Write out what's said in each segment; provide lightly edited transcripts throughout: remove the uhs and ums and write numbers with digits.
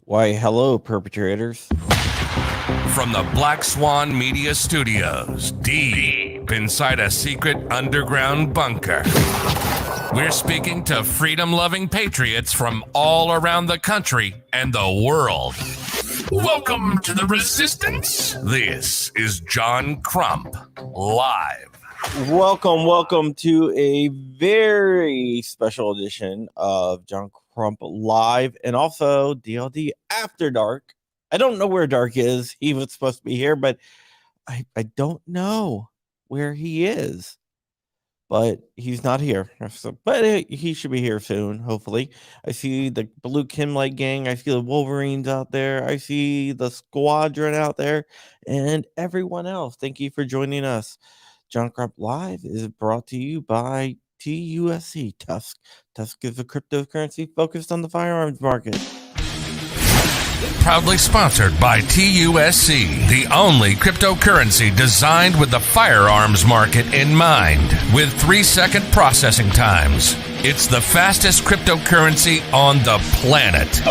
Why, hello, perpetrators. From the Black Swan Media Studios, deep inside a secret underground bunker, we're speaking to freedom-loving patriots from all around the country and the world. Welcome to the Resistance. This is John Crump, live. Welcome to a very special edition of John Crump Live and also DLD After Dark. I don't know where Dark is. He was supposed to be here, but I don't know where he is. But he's not here. But he should be here soon, hopefully. I see the Blue Kimlight gang. I see the Wolverines out there. I see the Squadron out there. And everyone else. Thank you for joining us. John Crump Live is brought to you by TUSC, Tusk. Tusk is a cryptocurrency focused on the firearms market. Proudly sponsored by TUSC, the only cryptocurrency designed with the firearms market in mind, with 3-second processing times. It's the fastest cryptocurrency on the planet.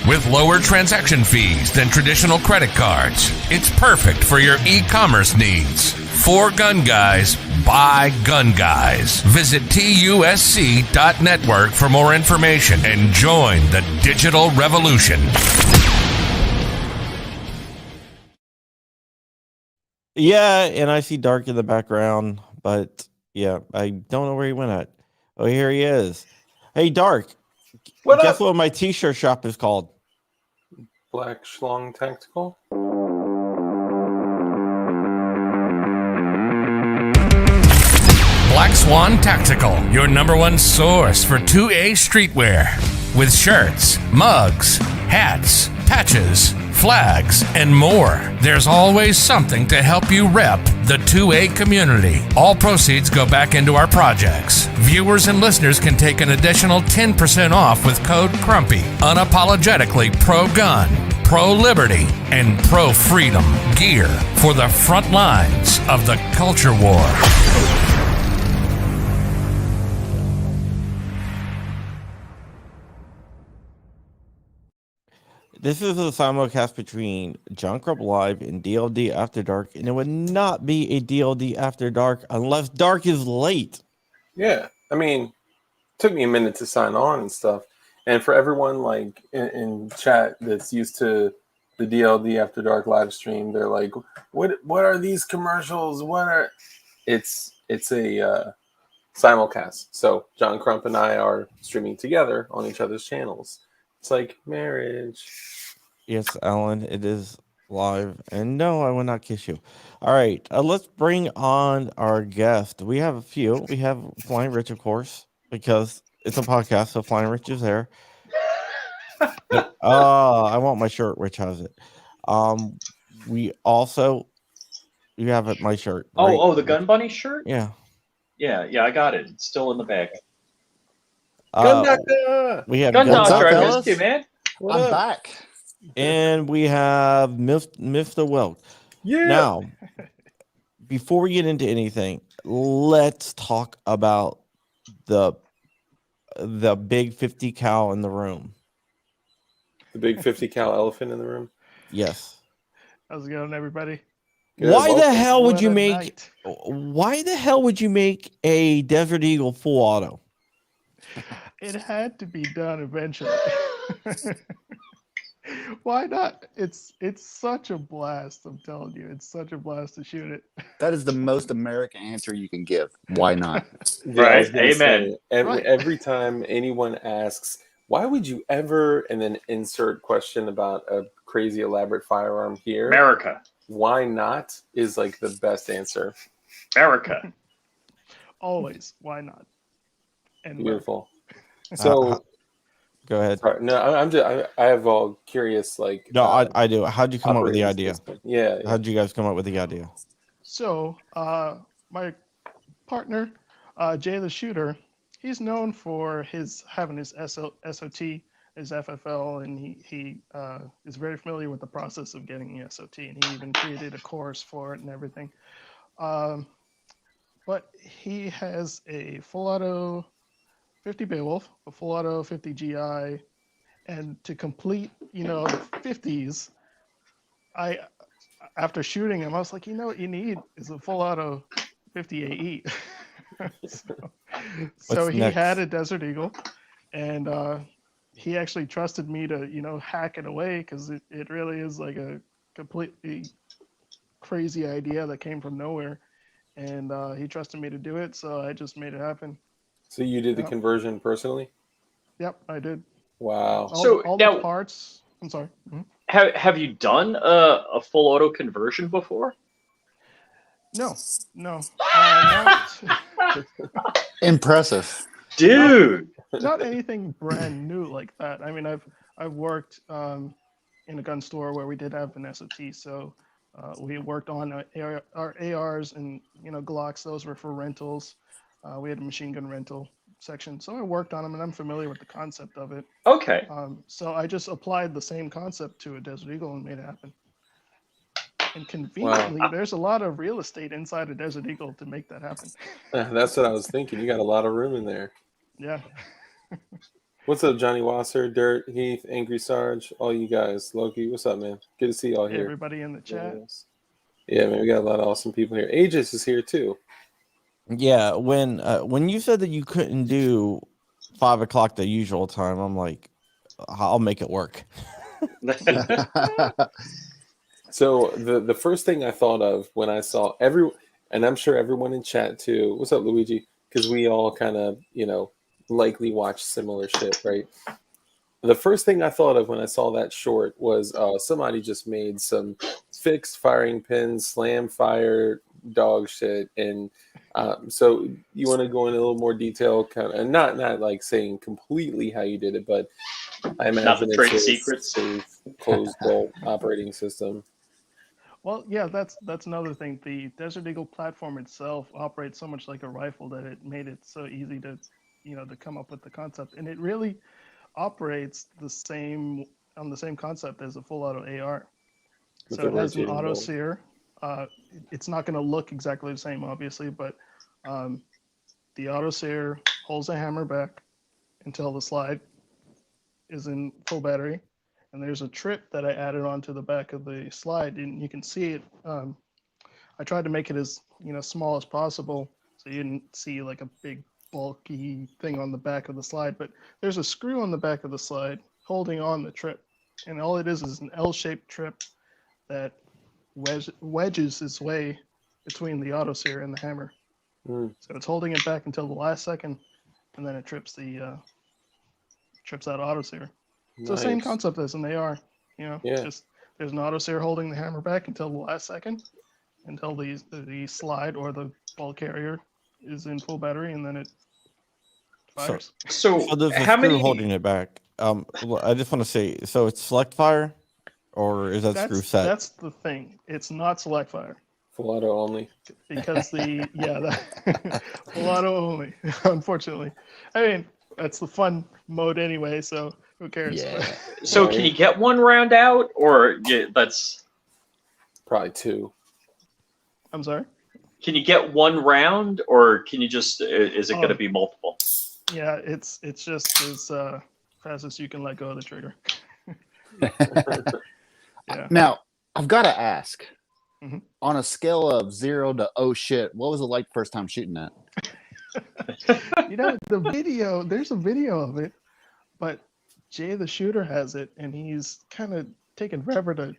With lower transaction fees than traditional credit cards. It's perfect for your e-commerce needs. For gun guys, by gun guys. Visit TUSC.network for more information and join the digital revolution. Yeah, and I see Dark in the background, but yeah, I don't know where he went at. Oh, here he is. Hey, Dark. Guess what my t-shirt shop is called? Black Schlong Tactical. Black Swan Tactical, your #1 source for 2A streetwear. With shirts, mugs, hats, patches, flags, and more. There's always something to help you rep the 2A community. All proceeds go back into our projects. Viewers and listeners can take an additional 10% off with code CRUMPY. Unapologetically pro-gun, pro-liberty, and pro-freedom gear for the front lines of the culture war. This is a simulcast between John Crump Live and DLD After Dark, and it would not be a DLD After Dark unless Dark is late. Yeah, I mean, it took me a minute to sign on and stuff. And for everyone like in chat that's used to the DLD After Dark live stream, they're like, "What are these commercials? What are?" It's a simulcast. So John Crump and I are streaming together on each other's channels. It's like marriage. Yes, Alan, it is live. And no, I will not kiss you. All right, let's bring on our guest. We have a few. We have Flying Rich, of course, because it's a podcast, so Flying Rich is there. I want my shirt. Rich has it. We also, you have it, my shirt. Right? Oh, the Gun Bunny shirt? Yeah. Yeah, I got it. It's still in the bag. We have Gun Doctor, I fellas? missed you, man. I'm back. And we have Mr. Wilk. Yeah. Now, before we get into anything, let's talk about the big 50 cal in the room. The big 50 cal elephant in the room. Yes. How's it going, everybody? Good, Why the welcome. hell would What you a make? night. Why the hell would you make a Desert Eagle full auto? It had to be done eventually. Why not? It's such a blast. I'm telling you, it's such a blast to shoot it. That is the most American answer you can give. Why not? Yeah, I was Right, gonna amen. say, every, Right. every time anyone asks, why would you ever, and then insert question about a crazy elaborate firearm here, America. why not is like the best answer. America. Always. Why not? And well, Beautiful. So, Go ahead. sorry, no, I'm just, I have all curious, like, No, I do. How'd you come up with the operating idea? system. Yeah, yeah. How'd you guys come up with the idea? So, my partner, Jay the Shooter, he's known for having his SOT, his FFL, and he is very familiar with the process of getting the SOT, and he even created a course for it and everything. But he has a full auto 50 Beowulf, a full auto 50 GI, and to complete, the 50s, after shooting him, I was like, what you need is a full auto 50 AE. so he next? had a Desert Eagle, and he actually trusted me to, hack it away, because it really is like a completely crazy idea that came from nowhere. And he trusted me to do it, so I just made it happen. So you did the Yep. conversion personally? Yep, I did. Wow. All now- the parts. I'm sorry. Mhm. Have you done a full auto conversion before? No. Not, Impressive. Dude. not anything brand new like that. I mean, I've worked in a gun store where we did have an SOT, so we worked on our ARs and Glocks. Those were for rentals. We had a machine gun rental section, so I worked on them, and I'm familiar with the concept of it. Okay. So I just applied the same concept to a Desert Eagle and made it happen. And conveniently, there's a lot of real estate inside a Desert Eagle to make that happen. That's what I was thinking. You got a lot of room in there. Yeah. What's up, Johnny Wasser, Dirt, Heath, Angry Sarge, all you guys, Loki? What's up, man? Good to see you all here. Everybody in the chat. Yes. Yeah, man, we got a lot of awesome people here. Aegis is here too. Yeah, when you said that you couldn't do 5 o'clock the usual time, I'm like, I'll make it work. So the first thing I thought of when I saw and I'm sure everyone in chat too. What's up, Luigi? Because we all kind of, likely watch similar shit, right? The first thing I thought of when I saw that short was somebody just made some fixed firing pins, slam fire, dog shit, and so you want to go in a little more detail, kind of, and not like saying completely how you did it, but I imagine Not the trade it's a secrets. safe, closed bolt operating system. Well, yeah, that's another thing. The Desert Eagle platform itself operates so much like a rifle that it made it so easy to, to come up with the concept. And it really operates on the same concept as a full auto AR. With So the it has an rotating auto bolt. sear. It's not going to look exactly the same, obviously, but the auto sear holds the hammer back until the slide is in full battery. And there's a trip that I added onto the back of the slide, and you can see it. I tried to make it as small as possible, so you didn't see like a big bulky thing on the back of the slide. But there's a screw on the back of the slide holding on the trip, and all it is an L-shaped trip that wedges its way between the auto sear and the hammer. Mm. So it's holding it back until the last second, and then it trips that auto sear. So same Nice. concept as an AR, Yeah. just there's an auto sear holding the hammer back until the last second, until the slide or the ball carrier is in full battery, and then it fires. So So there's a how screw many? holding it back. Well, I just want to say, so it's select fire, or is that screw set? That's the thing. It's not select fire Full auto only. because full auto only. Unfortunately, I mean that's the fun mode anyway. So who cares? Yeah. So can you get one round out, or that's? Probably two. I'm sorry. Can you get one round, or can you just? Is it going to be multiple? Yeah, it's just as fast as you can let go of the trigger. Yeah. Now, I've got to ask, Mhm. on a scale of 0 to oh shit, what was it like first time shooting that? There's a video of it, but Jay the Shooter has it, and he's kind of taken forever to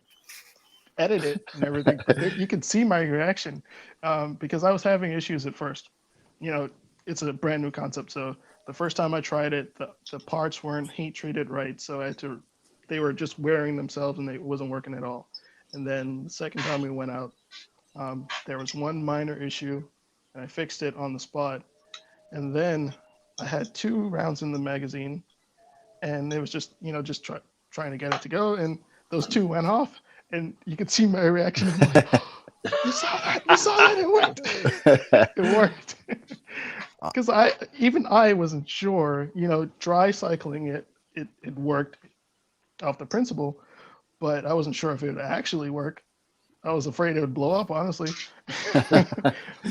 edit it and everything. But you can see my reaction because I was having issues at first. You know, it's a brand new concept, so the first time I tried it, the parts weren't heat treated right, so they were just wearing themselves and it wasn't working at all. And then the second time we went out, there was one minor issue, and I fixed it on the spot. And then I had 2 rounds in the magazine, and it was just trying to get it to go, and those 2 went off, and you could see my reaction. I'm like, you saw that, it worked. It worked. Because I wasn't sure, dry cycling it worked off the principle, but I wasn't sure if it would actually work. I was afraid it would blow up, honestly.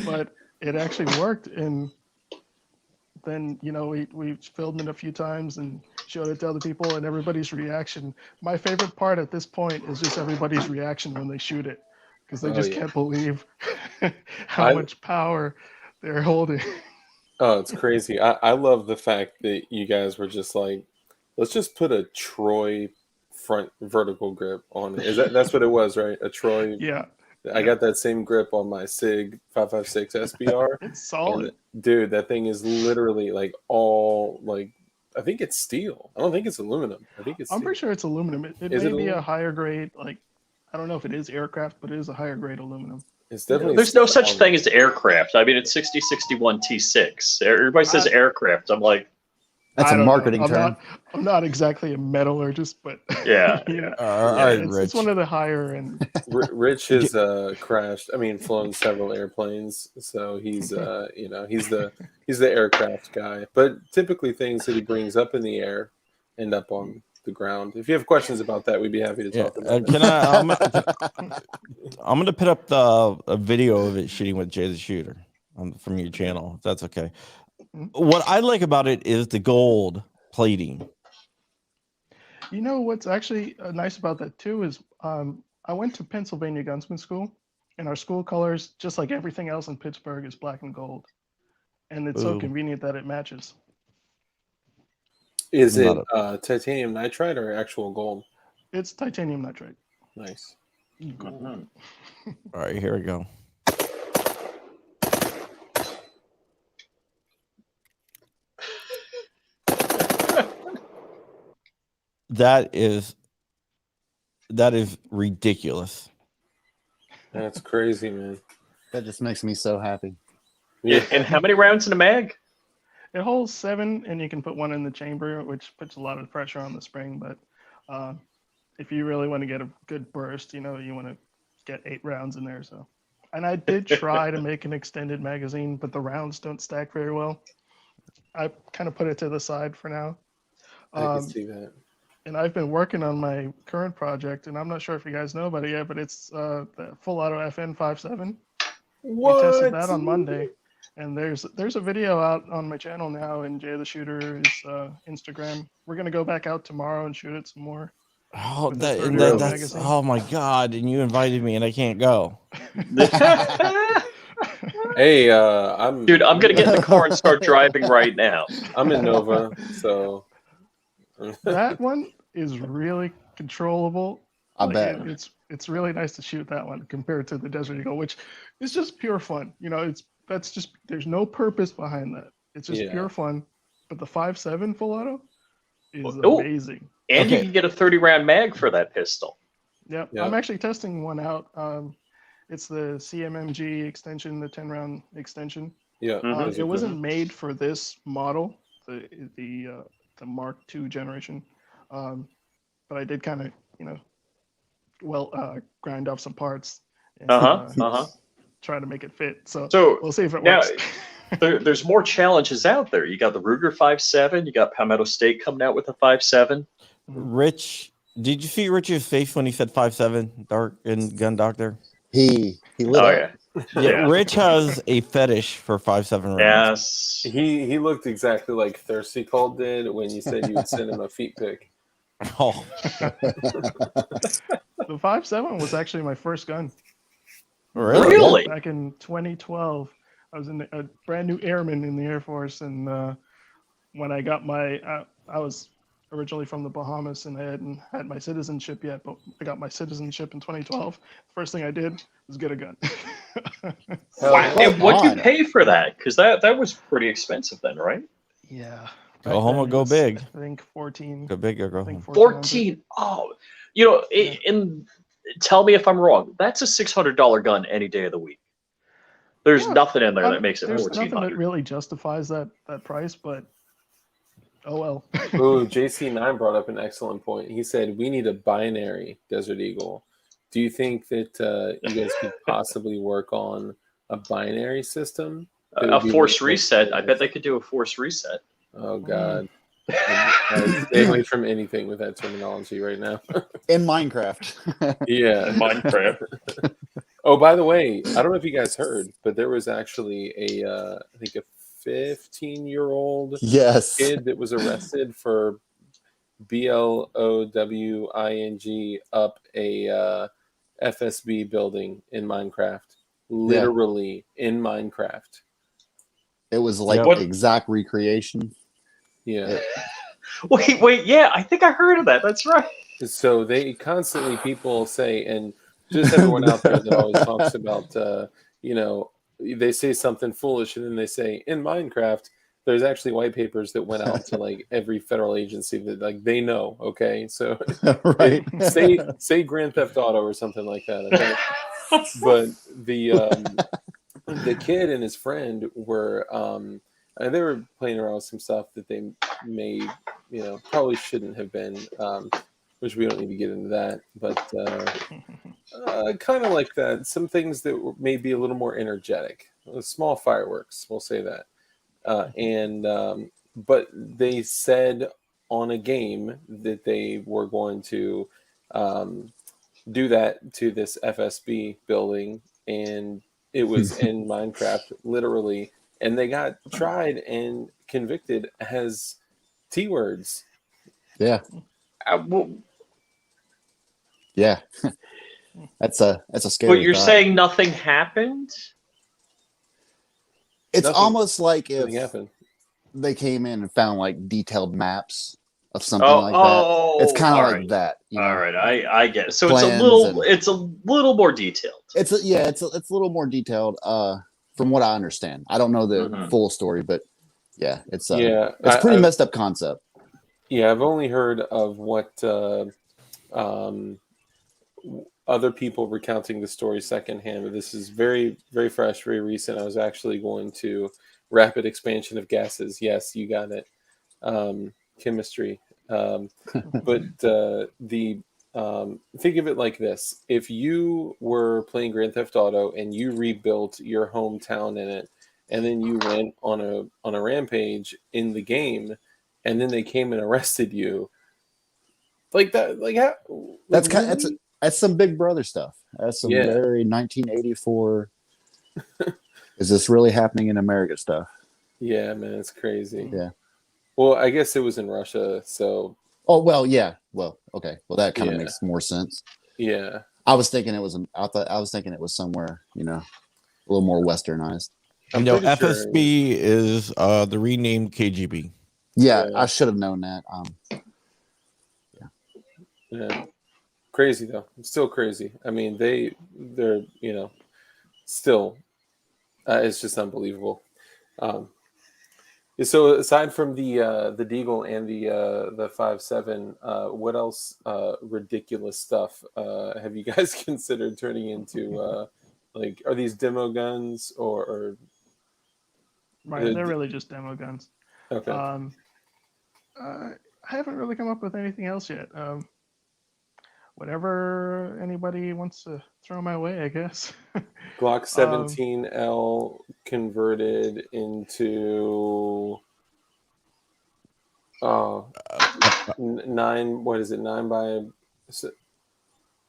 But it actually worked, and then we filmed it a few times and showed it to other people, and everybody's reaction. My favorite part at this point is just everybody's reaction when they shoot it, because they just can't believe how much power they're holding. Oh, it's crazy. I love the fact that you guys were just like, let's just put a Troy front vertical grip on it. That's what it was, right? A Troy. Yeah. I got that same grip on my SIG 556 SBR. It's solid. And, dude, that thing is literally like all like, I think it's steel. I don't think it's aluminum. I think it's I'm steel. pretty sure it's aluminum. It may be a higher grade, like, I don't know if it is aircraft, but it is a higher grade aluminum. It's definitely. There's no such thing as aircraft. I mean, it's 6061 T6. Everybody says aircraft. I'm like, That's a marketing term. I'm not exactly a metallurgist, but yeah. All right, it's one of the higher end. Rich has flown several airplanes, so he's he's the aircraft guy. But typically, things that he brings up in the air end up on the ground. If you have questions about that, we'd be happy to talk about it. I'm going to put up a video of it shooting with Jay the Shooter from your channel, if that's okay. What I like about it is the gold plating. You know what's actually nice about that too is I went to Pennsylvania Gunsmith School, and our school colors, just like everything else in Pittsburgh, is black and gold, and it's so convenient that it matches. Is it titanium nitride or actual gold? It's titanium nitride. Nice. All right, here we go. That is ridiculous. That's crazy, man. That just makes me so happy. Yeah. And how many rounds in a mag? It holds 7, and you can put 1 in the chamber, which puts a lot of pressure on the spring. But if you really want to get a good burst, you want to get 8 rounds in there. So, and I did try to make an extended magazine, but the rounds don't stack very well. I kind of put it to the side for now. I can see that. And I've been working on my current project, and I'm not sure if you guys know about it yet, but it's the full auto FN57. What? We tested that on Monday. And there's a video out on my channel now, and Jay the Shooter's Instagram. We're gonna go back out tomorrow and shoot it some more. Oh, that's oh my god! And you invited me, and I can't go. Hey, I'm gonna get in the car and start driving right now. I'm in Nova, so that one is really controllable. I bet it's really nice to shoot that one compared to the Desert Eagle, which is just pure fun. There's no purpose behind that. It's just pure fun. But the 5.7 full auto is amazing. And you can get a 30-round mag for that pistol. Yep. I'm actually testing one out. It's the CMMG extension, the 10-round extension. Yeah. It wasn't made for this model, the Mark II generation. But I did kind of, grind off some parts. And, try to make it fit. So we'll see if it works. There's more challenges out there. You got the Ruger 5.7. You got Palmetto State coming out with a 5.7. Rich, did you see Rich's face when he said 5.7 dark in Gun Doctor? He lit up. Yeah. Rich has a fetish for 5.7 rounds. Yes. He looked exactly like Thirsty Cold did when you said you would send him a feet pic. Oh. The 5.7 was actually my first gun. Really? Back in 2012, I was in a brand new airman in the Air Force, and when I got my, I originally from the Bahamas, and I hadn't had my citizenship yet, but I got my citizenship in 2012. First thing I did was get a gun. Hell Wow. yeah. And what do you on. pay for that? Because that was pretty expensive then, right? Yeah. Go Back home then or it go was, big. I think 14. Go big or go I think home. 1400. 14. Oh, you know, Yeah. and tell me if I'm wrong. That's a $600 gun any day of the week. There's Yeah, nothing in there that makes it there's nothing that 1400. really justifies that price, but oh well. Ooh, JC9 brought up an excellent point. He said, we need a binary Desert Eagle. Do you think that you guys could possibly work on a binary system? that A would be force like- reset. I bet they could do a force reset. Oh, God. Stay away from anything with that terminology right now. In Minecraft. Yeah. Minecraft. Oh, by the way, I don't know if you guys heard, but there was actually I think a 15-year-old Yes. kid that was arrested for blowing up a FSB building in Minecraft. Literally in Minecraft. It was like Yep. What- exact recreation. Yeah. Wait. Yeah, I think I heard of that. That's right. So they constantly, people say, and just everyone out there that always talks about, they say something foolish and then they say, in Minecraft, there's actually white papers that went out to like every federal agency that like they know. Okay. So Right. say Grand Theft Auto or something like that. Okay? But the kid and his friend were, they were playing around with some stuff that they may, probably shouldn't have been, which we don't need to get into that, but kind of like that. Some things that may be a little more energetic, small fireworks, we'll say that. But they said on a game that they were going to do that to this FSB building, and it was in Minecraft, literally, and they got tried and convicted as T-words. Yeah. Well, Yeah. That's a scary but you're thought. saying nothing happened? It's nothing- almost like Nothing if happened. they came in and found like detailed maps of something Oh, like that. It's kind of all like right. that. You know? All right, I get it. So Plans it's a little more detailed. It's a little more detailed. From what I understand, I don't know the Mhm. full story, but yeah, it's Yeah, it's a pretty I- messed up concept. Yeah, I've only heard of what other people recounting the story secondhand, but this is very, very fresh, very recent. I was actually going to rapid expansion of gases. Yes, you got it. Chemistry. But think of it like this: if you were playing Grand Theft Auto and you rebuilt your hometown in it, and then you went on a rampage in the game, and then they came and arrested you, like that, like how, That's like, kind. That's some Big Brother stuff. That's some Yeah. very 1984. Is this really happening in America stuff? yeah, man, it's crazy. Yeah. Well, I guess it was in Russia, so Oh well, yeah. Well, okay. Well, that kind of Yeah. makes more sense. yeah. I was thinking it was. I was thinking it was somewhere. A little more westernized. I'm No, pretty sure- FSB is the renamed KGB. Yeah, Yeah. I should have known that. Yeah. Crazy though. It's still crazy. I mean, they're still it's just unbelievable. So aside from the Deagle and the 5.7, what else ridiculous stuff have you guys considered turning into? Like, are these demo guns or Right, they're really just demo guns. okay? I haven't really come up with anything else yet. Whatever anybody wants to throw my way, I guess. Glock 17L converted into 9. What is it? 9 by.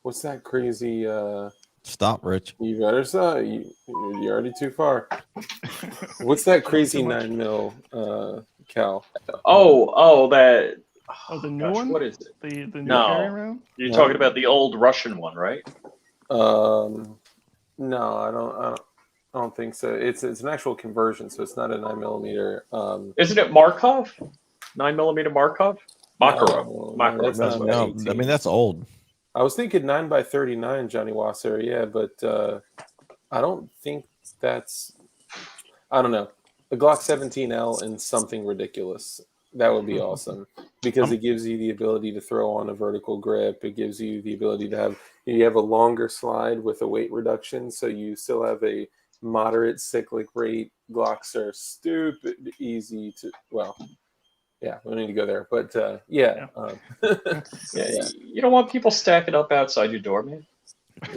What's that crazy? Stop, Rich. You better stop. You're already too far. What's that crazy Too much. 9 cal? That. Oh, the new gosh, one? What is it? The new No. carry around? You're No. talking about the old Russian one, right? No, I don't think so. It's an actual conversion, so it's not a 9mm. Isn't it Markov? 9mm Markov? Macaron. No, that's No, not no, I 18. mean that's old. I was thinking 9x39, Johnny Wasser, yeah, but I don't think that's. I don't know. A Glock 17L and something ridiculous. That would be awesome because it gives you the ability to throw on a vertical grip. It gives you the ability to have a longer slide with a weight reduction, so you still have a moderate cyclic rate. Glocks are stupid easy to. Well, yeah, we don't need to go there, but yeah. Yeah, you don't want people stacking up outside your door, man.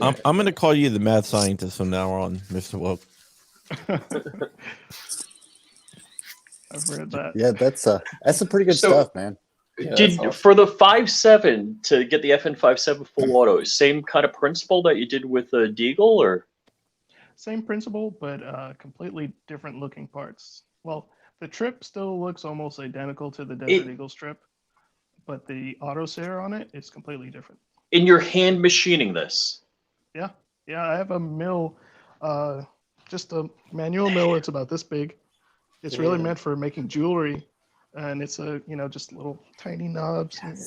I'm going to call you the mad scientist from now on, Mr. Wilk. I've read that. Yeah, that's some pretty good So- stuff, man. Yeah, Did that's awesome. for the 5.7 to get the FN57 full auto, same kind of principle that you did with the Deagle, or Same principle, but completely different looking parts. Well, the trip still looks almost identical to the Desert Eagle strip, but the autosair on it is completely different. in your hand machining this? Yeah, I have a mill, just a manual mill. It's about this big. It's really meant for making jewelry, and it's just little tiny knobs, and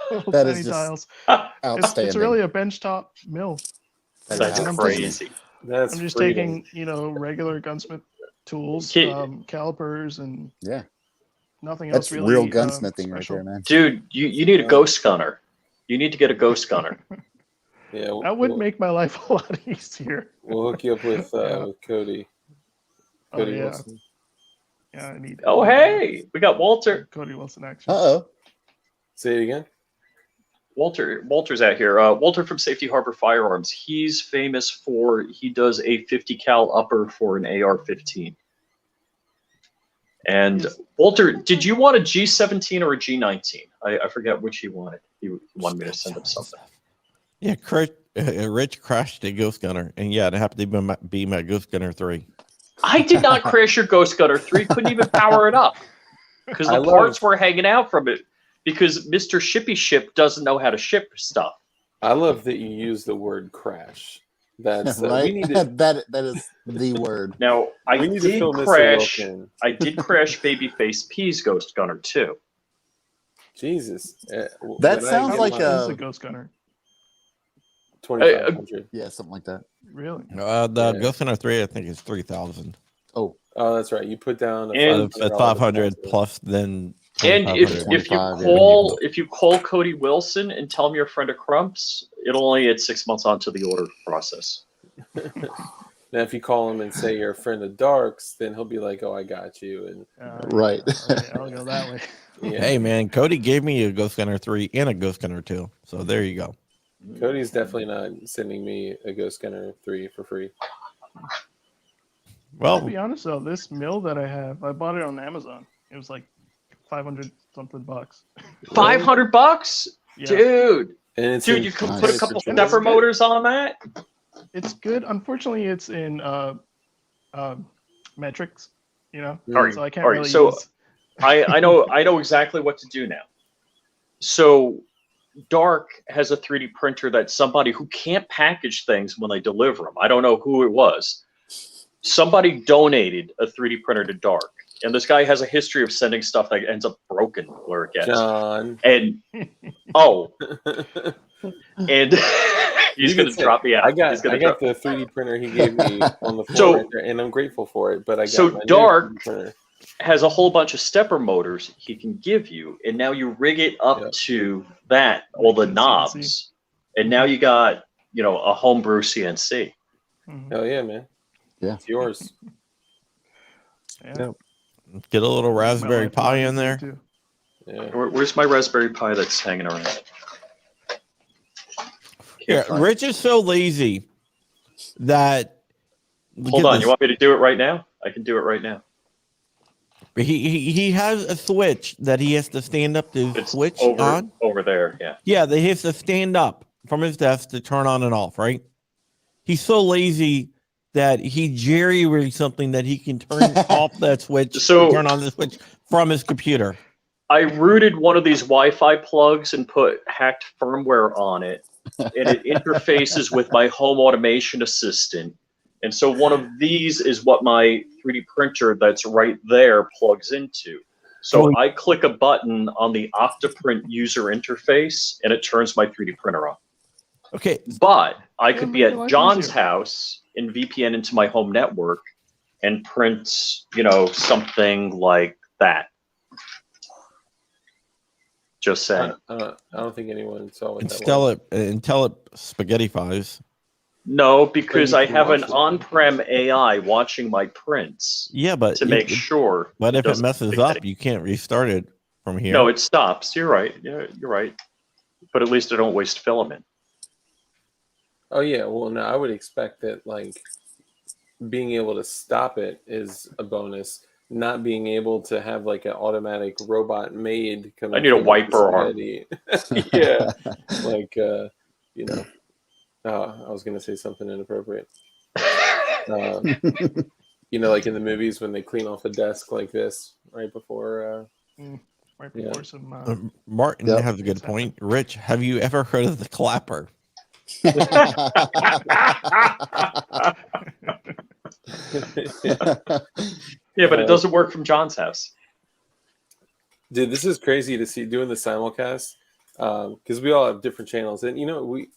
little That tiny is just dials. Outstanding. It's really a benchtop mill. That's I'm just- crazy. That's I'm just freedom. taking, regular gunsmith tools, Kid- calipers, and Yeah, nothing else that's really. real gunsmithing right special. there, man. Dude, you need a ghost gunner. You need to get a ghost gunner. Yeah, That would make my life a lot easier. We'll hook you up with Cody. Oh Cody yeah, Wilson. yeah. I need. Oh, hey, we got Walter. Cody Wilson action. Uh-oh. Say it again. Walter's out here. Walter from Safety Harbor Firearms. He's famous for he does a 50 cal upper for an AR-15. And Walter, did you want a G17 or a G19? I forget which he wanted. He wanted me to send him something. Yeah, Rich crashed a Ghost Gunner, and yeah, it happened to be my Ghost Gunner 3. I did not crash your Ghost Gunner 3. Couldn't even power it up because I the love- parts were hanging out from it. Because Mr. Shippy Ship doesn't know how to ship stuff. I love that you use the word crash. That's Right? we need to that is the word. Now I we need to did fill Mr. crash. Wilkin. I did crash Babyface P's Ghost Gunner too. Jesus. That sounds like This is a ghost gunner. 2,500. Yeah, something like that. Really? The Yeah. Ghost Gunner 3, I think, is 3,000. Oh, Oh, that's right. You put down And- At 500 plus then. And if 2,500. if you call Cody Wilson and tell him you're a friend of Crumps, it'll only add 6 months onto the order process. Now, if you call him and say you're a friend of Dark's, then he'll be like, "Oh, I got you." And right. I'll go that way. yeah, Hey man, Cody gave me a Ghost Gunner 3 and a Ghost Gunner 2. So there you go. Cody's definitely not sending me a Ghost Gunner 3 for free. To Well, be honest though, this mill that I have, I bought it on Amazon. It was like 500 something bucks. $500, Yeah, dude. And it's Dude, in- you could Nice. put a couple And stepper it's good. motors on that. it's good. Unfortunately, it's in metrics. All right, So I can't all right, really so- use. I know exactly what to do now. So Dark has a 3D printer that somebody who can't package things when they deliver them. I don't know who it was. Somebody donated a 3D printer to Dark, and this guy has a history of sending stuff that ends up broken where it gets. John. And and he's You gonna can say, drop me out. I got He's gonna the drop- 3D printer he gave me on the floor, So- right there, and I'm grateful for it. But I got so my new Dark- 3D printer. has a whole bunch of stepper motors he can give you, and now you rig it up Yep. to that, all the CNC. knobs, and now you got a homebrew CNC. Mhm. Hell yeah, man! Yeah. It's yours. Yeah. get a little My Raspberry life a lot Pi in easier, there. too. Yeah. Where's my Raspberry Pi that's hanging around? Yeah, Can't find it. Rich is so lazy that. Hold on, you want me to do it right now? I can do it right now. He has a switch that he has to stand up to It's switch over on. over there. Yeah. Yeah, that he has to stand up from his desk to turn on and off, right? He's so lazy that he jerry-rigged something that he can turn off that switch, So- turn on the switch from his computer. I rooted one of these Wi-Fi plugs and put hacked firmware on it, and it interfaces with my home automation assistant. And so one of these is what my 3D printer that's right there plugs into. So I click a button on the Optoprint user interface, and it turns my 3D printer on. Okay. But I Yeah, could make be your at life John's easier. house and VPN into my home network and print, something like that. Just saying. I don't think anyone saw what that Until was. it spaghettifies. No, because you I can have an watch it. on-prem AI watching my prints Yeah, but to make sure. But if it doesn't messes spaghetti. up, you can't restart it from here. No, it stops. You're right. Yeah, you're right. But at least I don't waste filament. Oh yeah, well no, I would expect that like being able to stop it is a bonus. Not being able to have like an automatic robot maid come. I need a and clean up the wiper arm. spaghetti. Yeah, like I was gonna say something inappropriate. Like in the movies when they clean off a desk like this right before. Right before Yeah. some. Martin Yep. has a good point. Rich, have you ever heard of the clapper? Yeah, but it doesn't work from John's house. Dude, this is crazy to see doing the simulcast because we all have different channels, and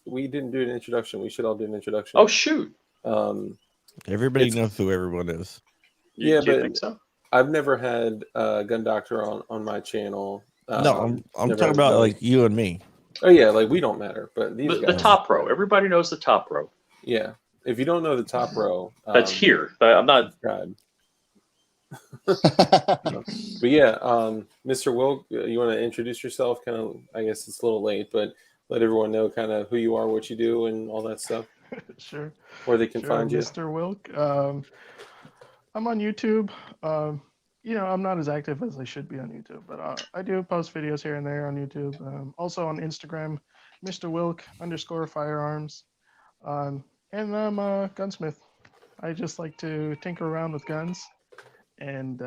we didn't do an introduction. We should all do an introduction. Oh shoot! Everybody It's- knows who everyone is. Yeah, do you but- think so? I've never had Gun Doctor on my channel. No, I'm never talking had about Doug. like you and me. Oh yeah, like we don't matter, but these The guys. top row. Everybody knows the top row. Yeah, if you don't know the top row, That's here. I'm not. God. But yeah, Mr. Wilk, you want to introduce yourself? Kind of, I guess it's a little late, but let everyone know kind of who you are, what you do, and all that stuff. Sure. Where they can Sure, find you. Mr. Wilk. I'm on YouTube. I'm not as active as I should be on YouTube, but I do post videos here and there on YouTube. Also on Instagram, Mr. Wilk _firearms. And I'm a gunsmith. I just like to tinker around with guns. And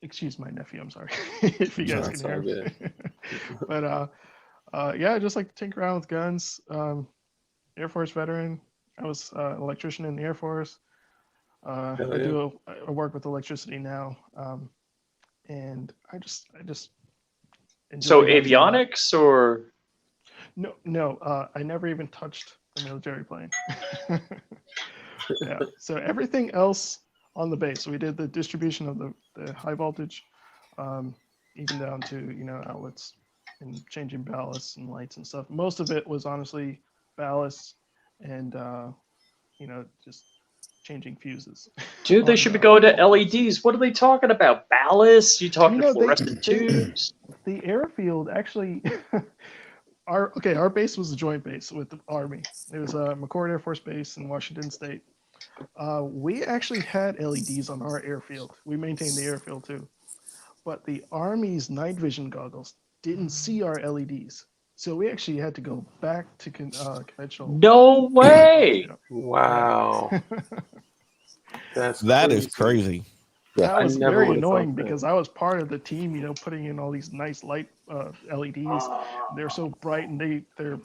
excuse my nephew, I'm sorry if you guys That's can hear all him. good. But yeah, I just like to tinker around with guns. Air Force veteran. I was an electrician in the Air Force. I work with electricity now, and I just enjoy So guns a lot. avionics or No, I never even touched the military plane. Yeah, so everything else on the base. We did the distribution of the high voltage, even down to outlets and changing ballasts and lights and stuff. Most of it was honestly ballasts and just changing fuses. dude? They on should be the- going to LEDs. What are they talking about? Ballast? You talking they- fluorescent they- tubes? The airfield actually, our base was a joint base with the Army. It was McCord Air Force Base in Washington State. We actually had LEDs on our airfield. We maintained the airfield too, but the Army's night vision goggles didn't see our LEDs, so we actually had to go back to conventional. No way! Wow, That is crazy. That I was never very would've annoying thought that. because I was part of the team, putting in all these nice light LEDs. They're so bright and they're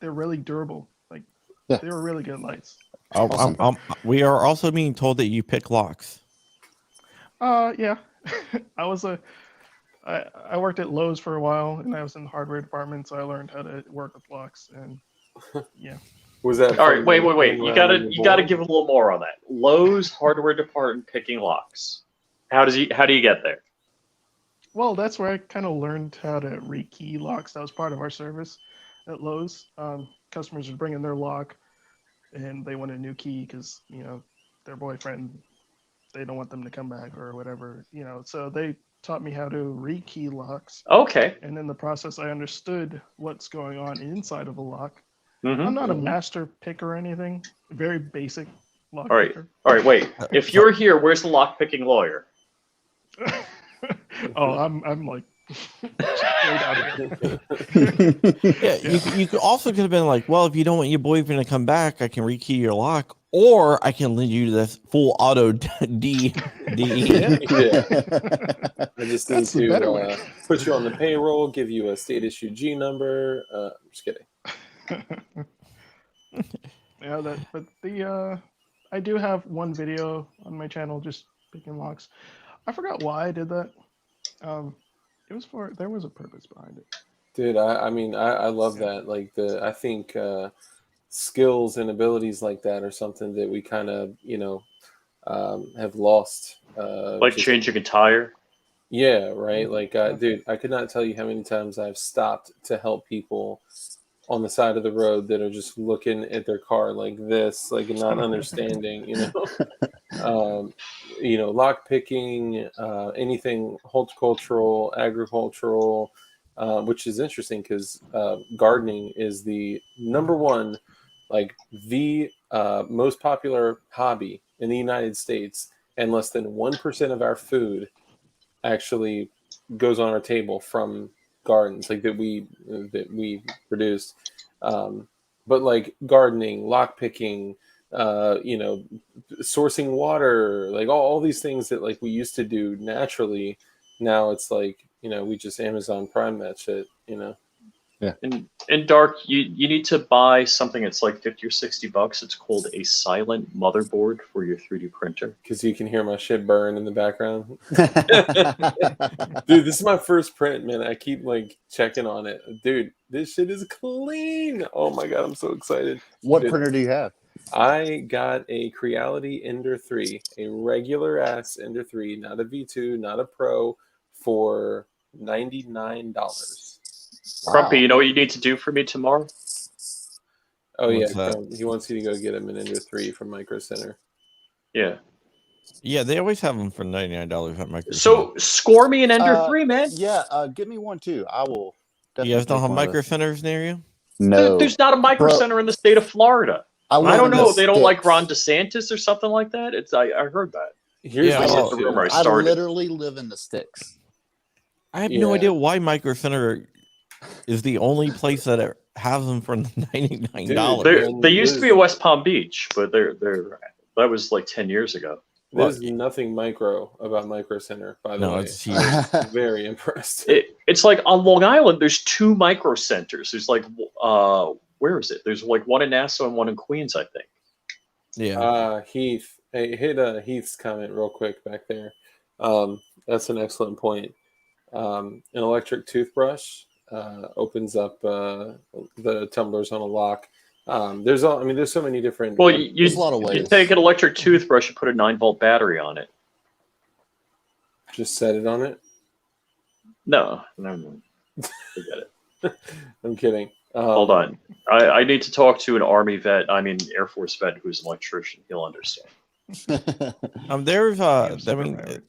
really durable. Like Yeah. they were really good lights. Awesome. We are also being told that you pick locks. Yeah, I worked at Lowe's for a while, and I was in the hardware department, so I learned how to work with locks. And yeah, Was that All right, from wait. playing You around gotta on your you gotta board? give a little more on that. Lowe's hardware department picking locks. How do you get there? well, that's where I kind of learned how to rekey locks. That was part of our service at Lowe's. Customers would bring in their lock, and they want a new key because their boyfriend, they don't want them to come back or whatever. So they taught me how to rekey locks, Okay. and in the process, I understood what's going on inside of a lock. Mhm. I'm not a master picker or anything. Very basic lock All right. picker. All right, wait. If you're here, where's the lock picking lawyer? Oh, I'm like way down here. Yeah, you could also could have been like, well, if you don't want your boyfriend to come back, I can rekey your lock, or I can lend you this full auto D. Yeah. I just need That's the better to way. put you on the payroll, give you a state issue G number. I'm just kidding. Yeah, but I do have one video on my channel just picking locks. I forgot why I did that. It was for there was a purpose behind it. Dude, I mean, I love that. Like I think skills and abilities like that are something that we kind of, have lost. Like Just changing a tire. yeah, right. Like, Yeah. dude, I could not tell you how many times I've stopped to help people on the side of the road that are just looking at their car like this, like not understanding, lock picking, anything horticultural, agricultural, which is interesting because gardening is the number one, like the most popular hobby in the United States, and less than 1% of our food actually goes on our table from gardens like that we produce. But like gardening, lock picking, sourcing water, like all these things that like we used to do naturally, now it's like we just Amazon Prime that shit. In Dark, you need to buy something that's like $50 or $60. It's called a silent motherboard for your 3D printer. Because you can hear my shit burn in the background. Dude, this is my first print, man. I keep like checking on it. Dude, this shit is clean. Oh my god, I'm so excited. What Dude, printer do you have? I got a Creality Ender 3, a regular ass Ender 3, not a V2, not a Pro, for $99. Crumpy, you know what you need to do for me tomorrow? Oh What's yeah, that? he wants you to go get him an Ender 3 from Micro Center. Yeah. Yeah, they always have them for $99 at Micro. So score me an Ender 3, man. Yeah, give me one too. I will. You guys don't take have one of Micro those. Centers near you? No, There's not a micro Bro. center in the state of Florida. I live don't in know. the They don't like sticks. Ron DeSantis or something like that. I heard that. Here's Yeah, the well, issue. rumor. I started. literally live in the sticks. I have no Yeah. idea why Micro Center is the only place that has them for $99. Dude, They used to be in West Palm Beach, but that was like 10 years ago. There's nothing micro about Micro Center, by the No, way. it's huge. Very impressed. It's like on Long Island, there's 2 micro centers. There's like, where is it? There's like one in Nassau and one in Queens, I think. Yeah. Heath, hey, hit Heath's comment real quick back there. That's an excellent point. An electric toothbrush opens up the tumblers on a lock. There's so many different. Well, There's a lot of you ways. take an electric toothbrush and put a 9-volt battery on it. Just set it on it. No. Forget it. I'm kidding. Hold on. I need to talk to an Army vet. I mean, Air Force vet who's an electrician. He'll understand. There's super powered.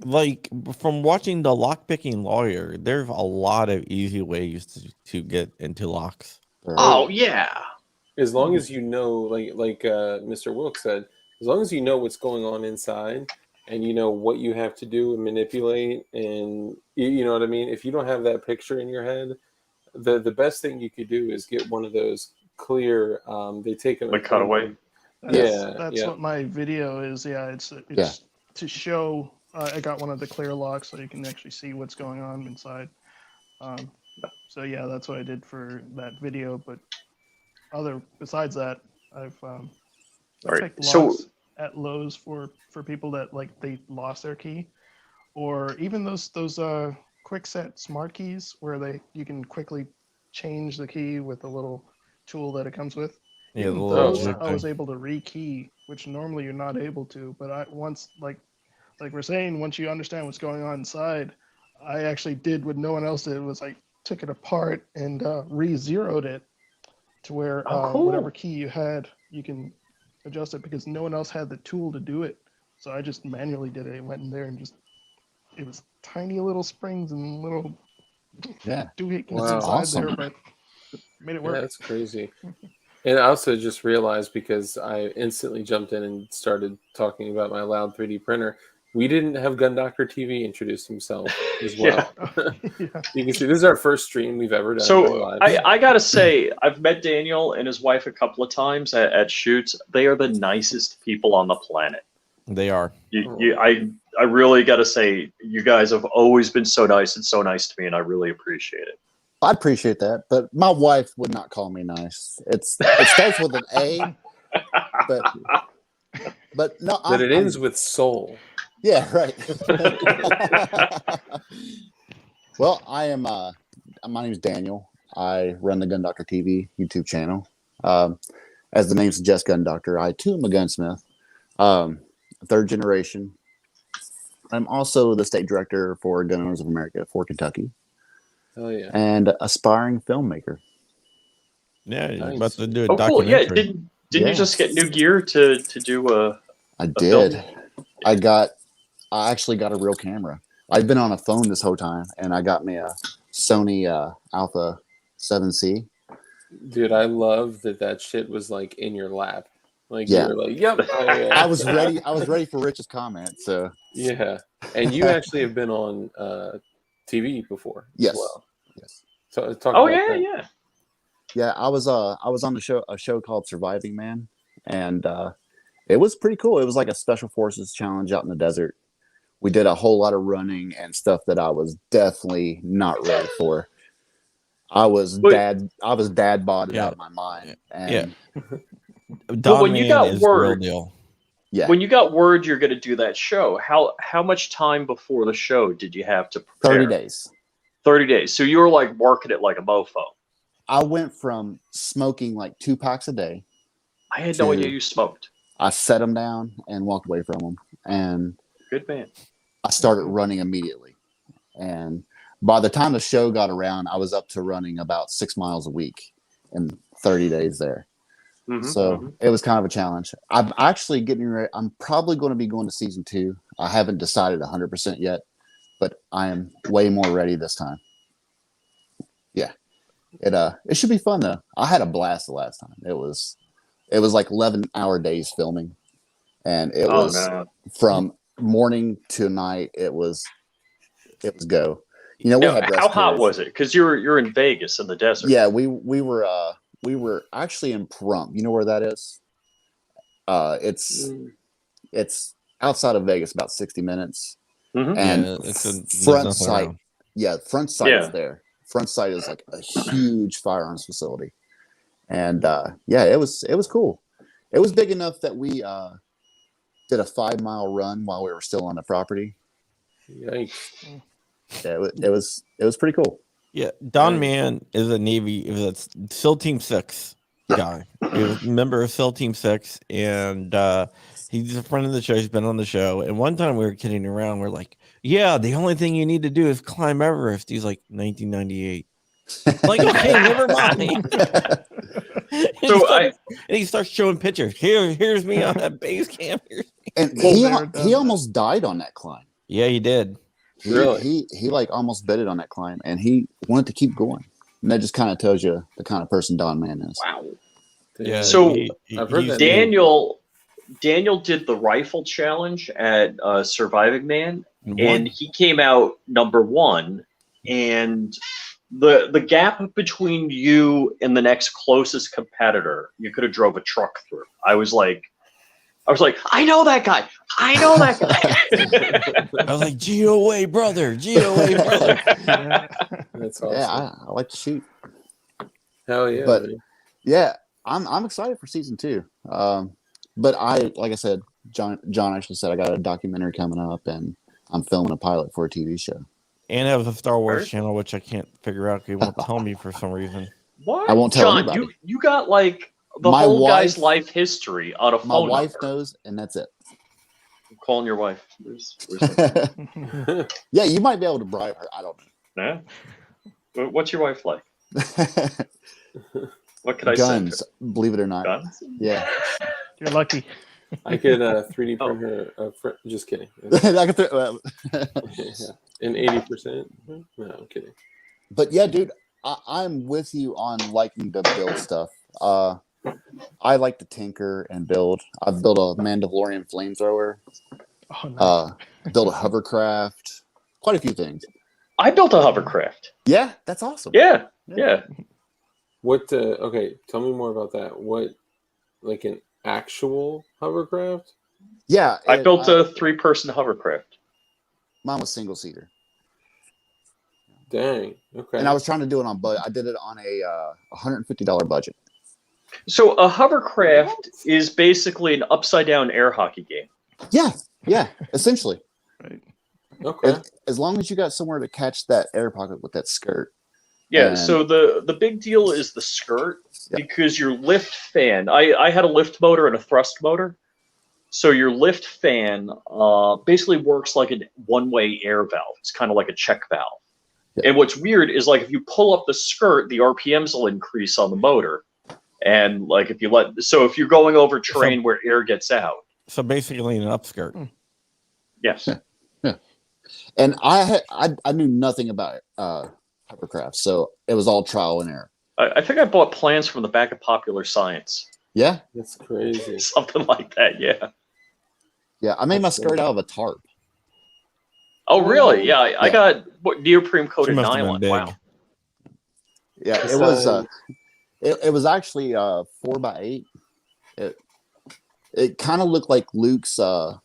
like from watching the lockpicking lawyer, there's a lot of easy ways to get into locks. Oh yeah. As long as you know, like Mr. Wilk said, as long as you know what's going on inside and you know what you have to do and manipulate, and you know what I mean. If you don't have that picture in your head, the best thing you could do is get one of those clear. They take them Like cutaway. That's yeah. what my video is. Yeah, it's to show. I got one of the clear locks so you can actually see what's going on inside. So yeah, that's what I did for that video. But besides that, I've right, picked so- locks at Lowe's for people that like they lost their key, or even those quick set smart keys where you can quickly change the key with a little tool that it comes with. Yeah, Even the little those, zip I was thing. able to rekey, which normally you're not able to. But once like we're saying, once you understand what's going on inside, I actually did what no one else did. Was I took it apart and re-zeroed it to where cool. whatever key you had, you can adjust it because no one else had the tool to do it. So I just manually did it. I went in there and it was tiny little springs and little doohickeys Wow. inside Awesome. there, but made it work. Yeah, that's crazy. And I also just realized, because I instantly jumped in and started talking about my loud 3D printer, we didn't have Gun Doctor TV introduce himself as well. Yeah. You can see this is our first stream we've ever done. So live. I gotta say, I've met Daniel and his wife a couple of times at shoots. They are the nicest people on the planet. They are. I really gotta say, you guys have always been so nice and so nice to me, and I really appreciate it. I appreciate that, but my wife would not call me nice. It starts with an A, but no. But it ends with soul. Yeah, right. Well, I am. My name is Daniel. I run the Gun Doctor TV YouTube channel. As the name suggests, Gun Doctor. I too am a gunsmith, third generation. I'm also the state director for Gun Owners of America for Kentucky, Oh yeah. and aspiring filmmaker. Yeah, you're Nice. about to do a Oh, cool. Yeah, documentary. didn't you just get new gear to do a I film? did. I actually got a real camera. I've been on a phone this whole time, and I got me a Sony Alpha 7C. Dude, I love that shit was like in your lap. Like Yeah. you were like, yep. I was ready. I was ready for Rich's comment. So Yeah. And you actually have been on TV before yes, as well. yes, So talk Oh about yeah, that. yeah. yeah. I was on a show called Surviving Man, and it was pretty cool. It was like a special forces challenge out in the desert. We did a whole lot of running and stuff that I was definitely not ready for. I was dad bodded Yeah. out of my mind. And Yeah. But Don when you Man got is the real word- deal. yeah, When you got word you're going to do that show, how much time before the show did you have to prepare? 30 days. 30 days. So you were like working it like a mofo. I went from smoking like 2 packs a day. I had no To- idea you smoked. I set them down and walked away from them. And Good man. I started running immediately. And by the time the show got around, I was up to running about 6 miles a week in 30 days there. Mhm, So mhm. it was kind of a challenge. I'm actually getting ready. I'm probably going to be going to season 2. I haven't decided 100% yet, but I am way more ready this time. Yeah. It should be fun though. I had a blast the last time. It was like 11-hour days filming, and it Oh was no. from morning to night. It was go. You know, we Now, had rest how hot periods. was it? Because you're in Vegas in the desert. Yeah, we were actually in Pahrump. You know where that is? It's outside of Vegas, about 60 minutes. Mhm. And Yeah, there's front nothing sight, around. yeah, front sight Yeah. is there. Front sight is like a huge firearms facility, and yeah, it was cool. It was big enough that we did a 5-mile run while we were still on the property. Yikes. Yeah, it was pretty cool. Yeah, Don Nice. Man is a Navy, that's SEAL Team 6 guy. He was a member of SEAL Team 6, and he's a friend of the show. He's been on the show. And one time we were kidding around. We're like, yeah, the only thing you need to do is climb Everest. He's like, 1998. Like, okay, never mind. And he starts showing pictures. Here's me on that base camp. And Well, he almost died on that climb. Yeah, he did. Really? He like almost bedded on that climb, and he wanted to keep going. And that just kind of tells you the kind of person Don Man is. Wow. Yeah. So, I've heard he's- that name. Daniel did the rifle challenge at Surviving Man, One- and he came out number 1. And the gap between you and the next closest competitor, you could have drove a truck through. I was like, I know that guy. I know that guy. I was like, GOA brother, GOA brother. Yeah. That's awesome. Yeah, I like to shoot. Hell yeah. But- buddy. Yeah, I'm excited for season 2. But like I said, John actually said I got a documentary coming up, and I'm filming a pilot for a TV show. And have a Star Wars Word? channel, which I can't figure out. He won't tell me for some reason. What? I won't tell John, anybody. you got like the My whole guy's wife- life history on a phone My wife number. knows, and that's it. I'm calling your wife. Where's Yeah, you might be able to bribe her. I don't nah? What's your wife like? know. What could I say? Guns, believe it or not. Guns? Yeah. You're lucky. I could 3D Oh. print her. Just kidding. I could Yeah. And 80%? No, I'm kidding. But yeah, dude, I'm with you on liking to build stuff. I like to tinker and build. I've built a Mandalorian flamethrower, Oh, no. built a hovercraft, quite a few things. I built a hovercraft. Yeah, that's awesome. Yeah, yeah. What? Okay, tell me more about that. What, like an actual hovercraft? Yeah, I built a 3-person hovercraft. mine was single seater, Dang. Okay. and I was trying to do it on budget. I did it on a $150 budget. So a hovercraft is basically an upside down air hockey game. Yeah, essentially. Right. Okay. As long as you got somewhere to catch that air pocket with that skirt. Yeah, And- so the big deal is the skirt Yeah. because your lift fan. I had a lift motor and a thrust motor, so your lift fan basically works like a one-way air valve. It's kind of like a check valve. Yeah. And what's weird is like if you pull up the skirt, the RPMs will increase on the motor, and like if you're going over terrain where air gets out. So basically, an upskirt. Yes. Yeah. And I knew nothing about Hovercrafts, so it was all trial and error. I think I bought plans from the back of Popular Science. Yeah, That's crazy. Something like that, yeah. yeah. I made my That's skirt out of a tarp. Oh, really? Yeah, I Yeah. got neoprene She coated must have been nylon. big. Wow. Yeah, it So- was. It was actually 4x8. It kind of looked like Luke's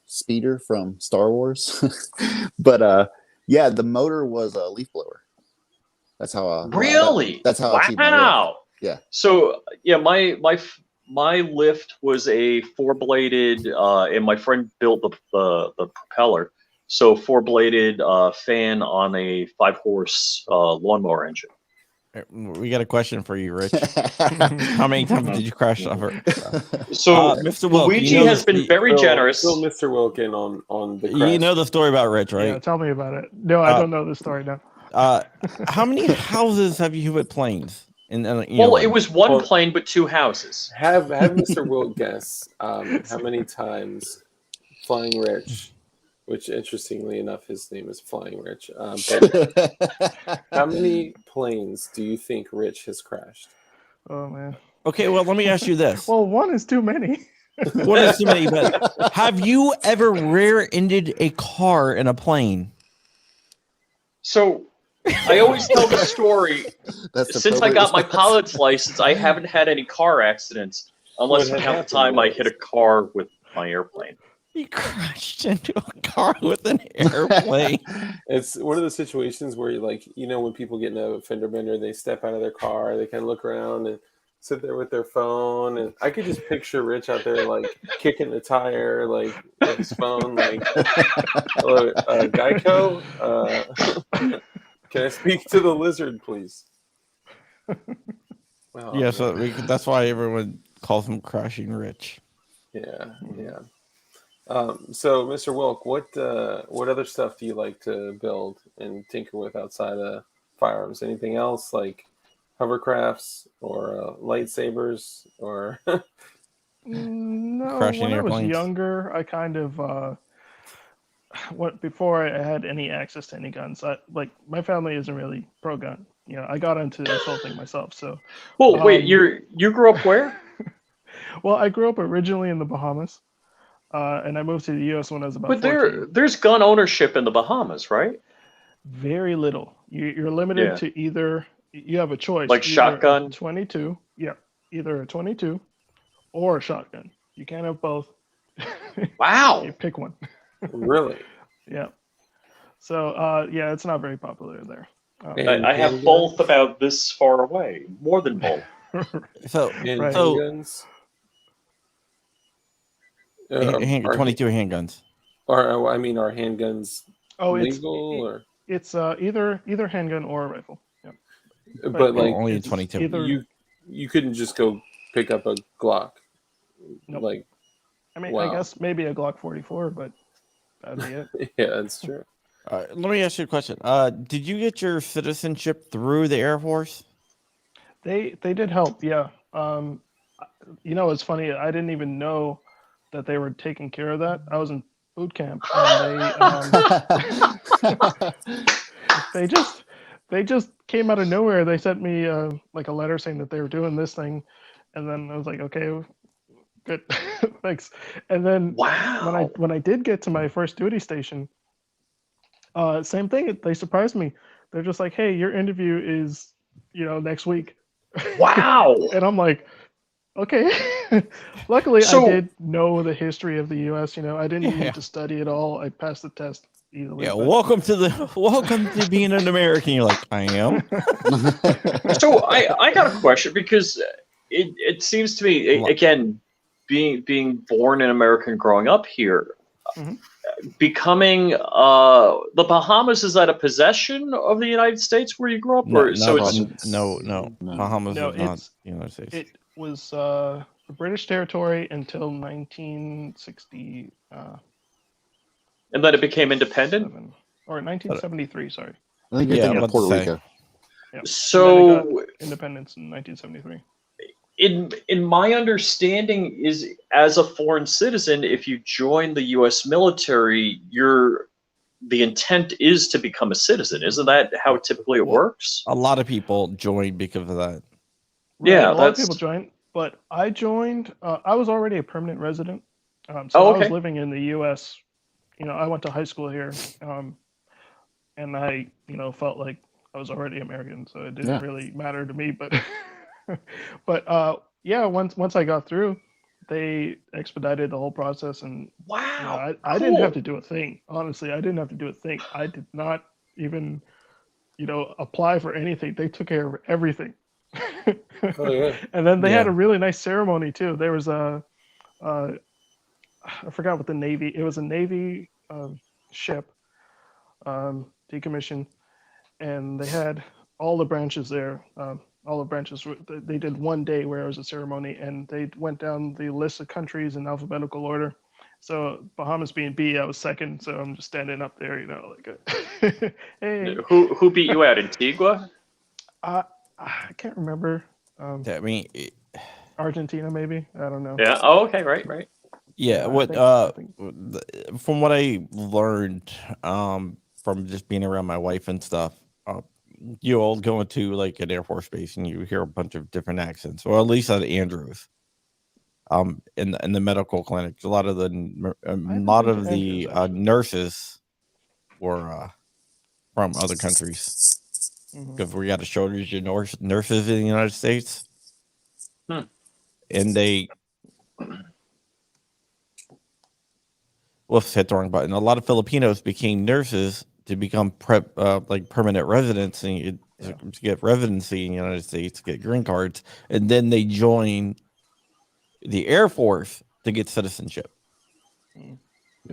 speeder from Star Wars, but yeah, the motor was a leaf blower. That's how. Really? That's how I achieved my lift. Wow. Yeah. So yeah, my lift was a 4-bladed, and my friend built the propeller. So 4-bladed fan on a 5-horse lawnmower engine. We got a question for you, Rich. How many times did you crash over? So Mr. Wilk, Luigi you know has been very generous. Fill Mr. Wilkin on the You crash. know the story about Rich, Yeah, right? tell me about it. No, I don't know the story now. How many houses have you hit planes? Well, it was one Well- plane but 2 houses. Have Mr. Wilk guess how many times Flying Rich, which interestingly enough his name is Flying Rich, but how many planes do you think Rich has crashed? Oh man. Okay, well, let me ask you this. Well, one is too many. What is too many? But have you ever rear-ended a car in a plane? So I always tell the story. That's the Since I appropriate got my response. pilot's license, I haven't had any car accidents unless What you count happened the time I was- hit a car with my airplane. You crashed into a car with an airplane. It's one of the situations where when people get in a fender bender, they step out of their car, they kind of look around and sit there with their phone, and I could just picture Rich out there like kicking the tire, like with his phone, like, "Hello, Geico, can I speak to the lizard, please?" Wow, Yeah, so that's why everyone calls him Crashing Rich. yeah. So, Mr. Wilk, what other stuff do you like to build and tinker with outside of firearms? Anything else like hovercrafts or lightsabers or? No, Crashing when I was airplanes. younger, I kind of before I had any access to any guns. My family isn't really pro gun. I got into this whole thing myself. So, Well, wait, Um, you grew up where? well, I grew up originally in the Bahamas, and I moved to the U.S. when I was about But 14. there's gun ownership in the Bahamas, right? Very little. You're limited Yeah. to either. You have a choice. Like either shotgun? a 22. Yeah, either a 22 or a shotgun. You can't have both. Wow. You pick one. Really? Yeah. So yeah, it's not very popular there. And I have handguns? both about this far away, more than both. So, And Right. so handguns? Are- 22 handguns. Are handguns Oh, legal or? it's either handgun or a rifle. Yeah. But like Only a it's 22. either- you couldn't just go pick up a Glock. Nope. Like, I mean, Wow. I guess maybe a Glock 44, but that'd be it. yeah, that's true. Let me ask you a question. Did you get your citizenship through the Air Force? They did help, yeah. It's funny. I didn't even know that they were taking care of that. I was in boot camp, and they just came out of nowhere. They sent me like a letter saying that they were doing this thing, and then I was like, okay, good, thanks. And then Wow. when I did get to my first duty station, same thing. They surprised me. They're just like, hey, your interview is next week. Wow. And I'm like, okay. Luckily, So- I did know the history of the U.S. I didn't Yeah. need to study it all. I passed the test easily. Yeah, but- welcome to being an American. You're like, I am. So I got a question because it seems to me again being born in America and growing up here, Mhm. becoming the Bahamas, is that a possession of the United States where you grew up, or so it's no. No. Bahamas No, is not it's- the United States. It was a British territory until 1960. and then it became independent. Or 1973, sorry. I think you're Yeah, thinking I'm of about to Puerto say. Rico. Yeah. And then So it got independence in 1973. in my understanding is, as a foreign citizen, if you join the U.S. military, the intent is to become a citizen. Isn't that how typically it Well, works? A lot of people joined because of that. Yeah, a lot of that's- people joined, but I joined. I was already a permanent resident, so Oh, I was okay. living in the U.S. I went to high school here, and I, felt like I was already American, so it didn't Yeah. really matter to me. But, but yeah, once I got through, they expedited the whole process, and Wow. I didn't have cool. to do a thing. Honestly, I didn't have to do a thing. I did not even, apply for anything. They took care of everything. Oh, yeah. And then they had Yeah. a really nice ceremony too. There was I forgot what the Navy. It was a Navy ship, decommissioned, and they had all the branches there. All the branches. They did one day where it was a ceremony, and they went down the list of countries in alphabetical order. So Bahamas being B, I was second. So I'm just standing up there, like, hey. Who beat you out, Antigua? I can't remember. I mean, Argentina, maybe. I don't know. Yeah. Oh, okay. Right. yeah. I What think- from what I learned from just being around my wife and stuff, you all go into like an Air Force base and you hear a bunch of different accents, or at least at Andrews. In the medical clinics, a lot of the actually. nurses were from other countries Mhm. because we got a shortage of nurses in the United States, Hmm. and they hit the wrong button. A lot of Filipinos became nurses to become like permanent residents and to get residency in the United States, get green cards, and then they join the Air Force to get citizenship.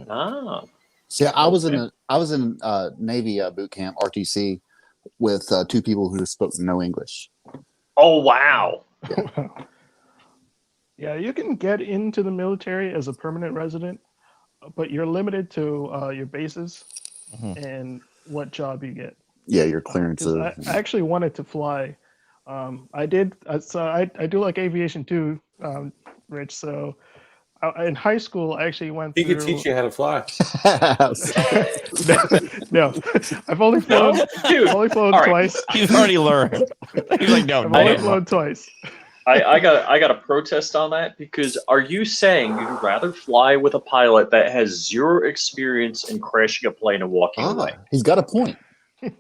Ah. See, I was Okay. in Navy boot camp RTC with two people who spoke no English. Oh, wow. Yeah, you can get into the military as a permanent resident, but you're limited to your bases Mhm. and what job you get. Yeah, your clearance. Because I actually wanted to fly. I did. So I do like aviation too, Rich. So in high school, I actually went He through. could teach you how to fly. No, I've only No, flown. dude. I've only flown All right. twice. He's already learned. He's like, no, I've only no. flown twice. I got a protest on that, because are you saying you'd rather fly with a pilot that has zero experience in crashing a plane and walking away? He's got a point.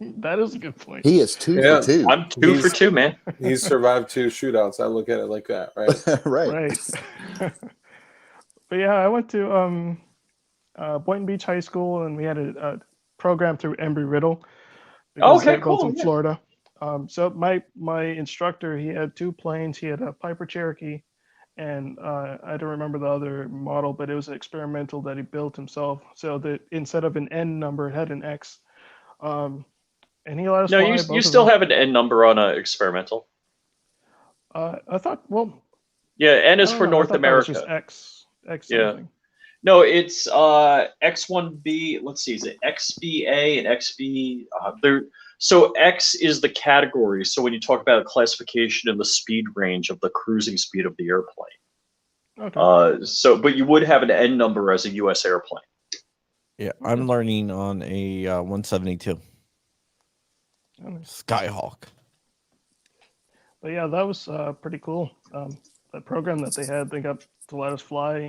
That is a good point. He is 2 Yeah. for 2. I'm 2 for 2, man. He's survived 2 shootouts. I look at it like that, right? right. Right. But yeah, I went to Boynton Beach High School, and we had a program through Embry-Riddle. because Okay, they're both cool, in yeah. Florida. So my instructor, he had 2 planes. He had a Piper Cherokee, and I don't remember the other model, but it was an experimental that he built himself. So that instead of an N number, it had an X. And he let us No, fly you both of still them. have an N number on a experimental. I thought, well, Yeah, N is I don't for know, I North thought that was America. just X Yeah. something. No, it's X1B. Let's see, is it XBA and XB? So X is the category. So when you talk about classification and the speed range of the cruising speed of the airplane. Okay. But you would have an N number as a U.S. airplane. Yeah, I'm learning on a 172 Okay. Skyhawk. But yeah, that was pretty cool. That program that they had, they got to let us fly,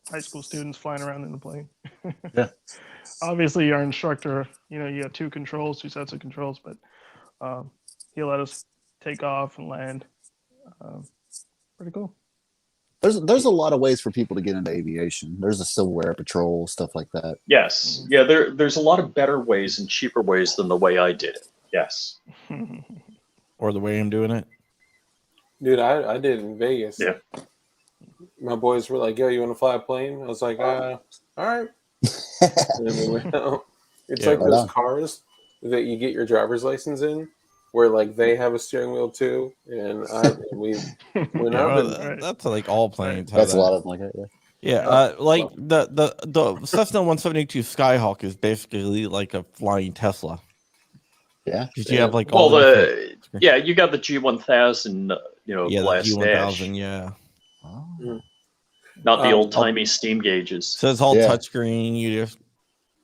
high school students flying around in the plane. Yeah. Obviously, our instructor, you have 2 sets of controls, but he let us take off and land. Pretty cool. There's a lot of ways for people to get into aviation. There's a Civil Air Patrol, stuff like that. Yes. Yeah, there's a lot of better ways and cheaper ways than the way I did it. Yes. Or the way I'm doing it. Dude, I did in Vegas. Yeah. My boys were like, yo, you want to fly a plane? I was like, all right. And we went out. It's Yeah, like right those on. cars that you get your driver's license in, where like they have a steering wheel too, and we went Yeah, out well, and Right. that's like all planes have That's a that. lot of them like that. Yeah. Yeah, like the Cessna 172 Skyhawk is basically like a flying Tesla. Yeah. Because you Yeah. have like Well, all the different, you got the G1000, the glass dash, G1000, yeah. Oh. not the Um, old timey steam gauges. So it's all Yeah. touchscreen. You just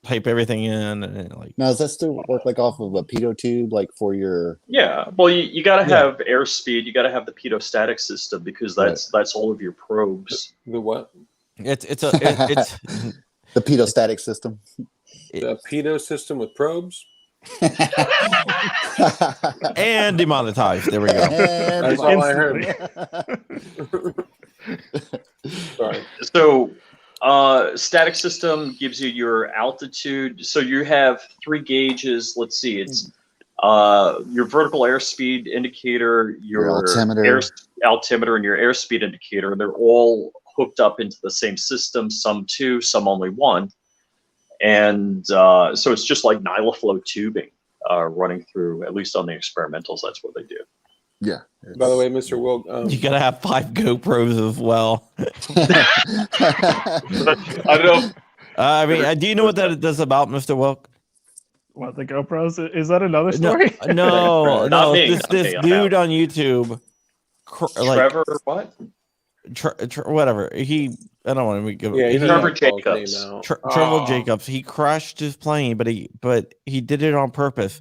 type everything in, and it, like Now, does that still work like off of a pitot tube, like for your? Yeah, well, you got to Yeah. have airspeed. You got to have the pitot-static system because that's all of your probes. the what? it's it's The pitot static system. The pedo system with probes. and demonetized. There we go. That's all I heard. Sorry. So, static system gives you your altitude. So you have 3 gauges. Let's see, it's your vertical airspeed indicator, your altimeter. altimeter, and your airspeed indicator. They're all hooked up into the same system. Some 2, some only 1. And so it's just like Nylaflow tubing running through, at least on the experimentals, that's what they do. Yeah. By the way, Mr. Wilk, You gotta have 5 GoPros as well. I don't know. I mean, do you know what that is about, Mr. Wilk? What, the GoPros? Is that another story? No. Not me, This not me, I'm dude out. on YouTube, like Trevor, what? whatever. I don't want to give. yeah, he, Trevor Trevor Jacobs. Trevor Jacobs. He crashed his plane, but he did it on purpose.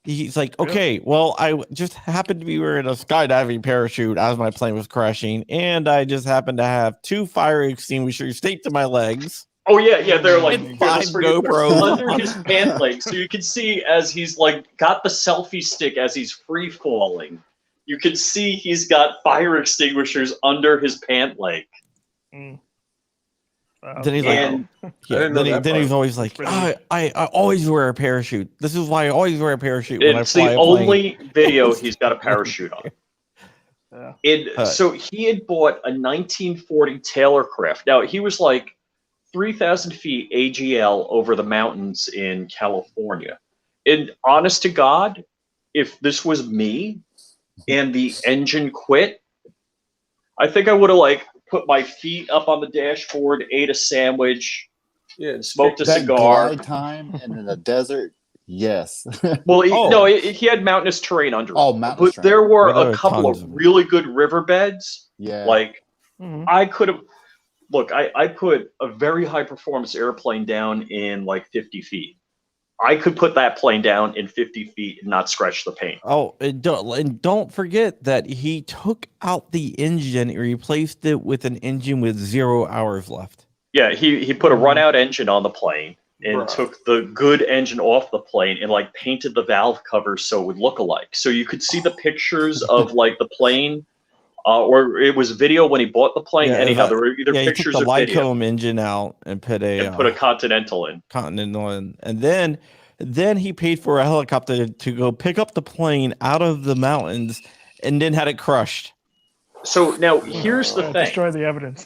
He's like, okay, well, I just happened to be wearing a skydiving parachute as my plane was crashing, and I just happened to have 2 fire extinguishers taped to my legs. Oh yeah, they're like And they're 5 just for you, they're GoPros. under his pant leg, so you can see as he's like got the selfie stick as he's free falling. You can see he's got fire extinguishers under his pant leg. Mm. Wow. Then he's And like, didn't know that then he's part. always like, Pretty- I always wear a parachute. This is why I always wear a parachute when I it's fly the a plane. only video he's got a parachute on. Yeah. So he had bought a 1940 Taylorcraft. Now he was like 3,000 feet AGL over the mountains in California. And honest to God, if this was me and the engine quit, I think I would have like put my feet up on the dashboard, ate a sandwich, Yeah, smoked a That cigar. glide time and in the desert. Yes. Well, Oh. he had mountainous terrain under Oh, him. mountainous But terrain. there were Well, there a are couple tons of of them. really good riverbeds. Yeah. Like Mhm. I could have look, I put a very high performance airplane down in like 50 feet. I could put that plane down in 50 feet and not scratch the paint. Oh, and don't forget that he took out the engine and replaced it with an engine with 0 hours left. Yeah, he put a run out engine on the plane and Bruh. took the good engine off the plane and like painted the valve covers so it would look alike. So you could see the pictures of like the plane, or it was video when he bought the plane. Yeah, Anyhow, that- there were either Yeah, he took pictures the or video Lycombe engine out and put and put a Continental in. Continental in, and then he paid for a helicopter to go pick up the plane out of the mountains, and then had it crushed. So now here's the thing. Destroy the evidence.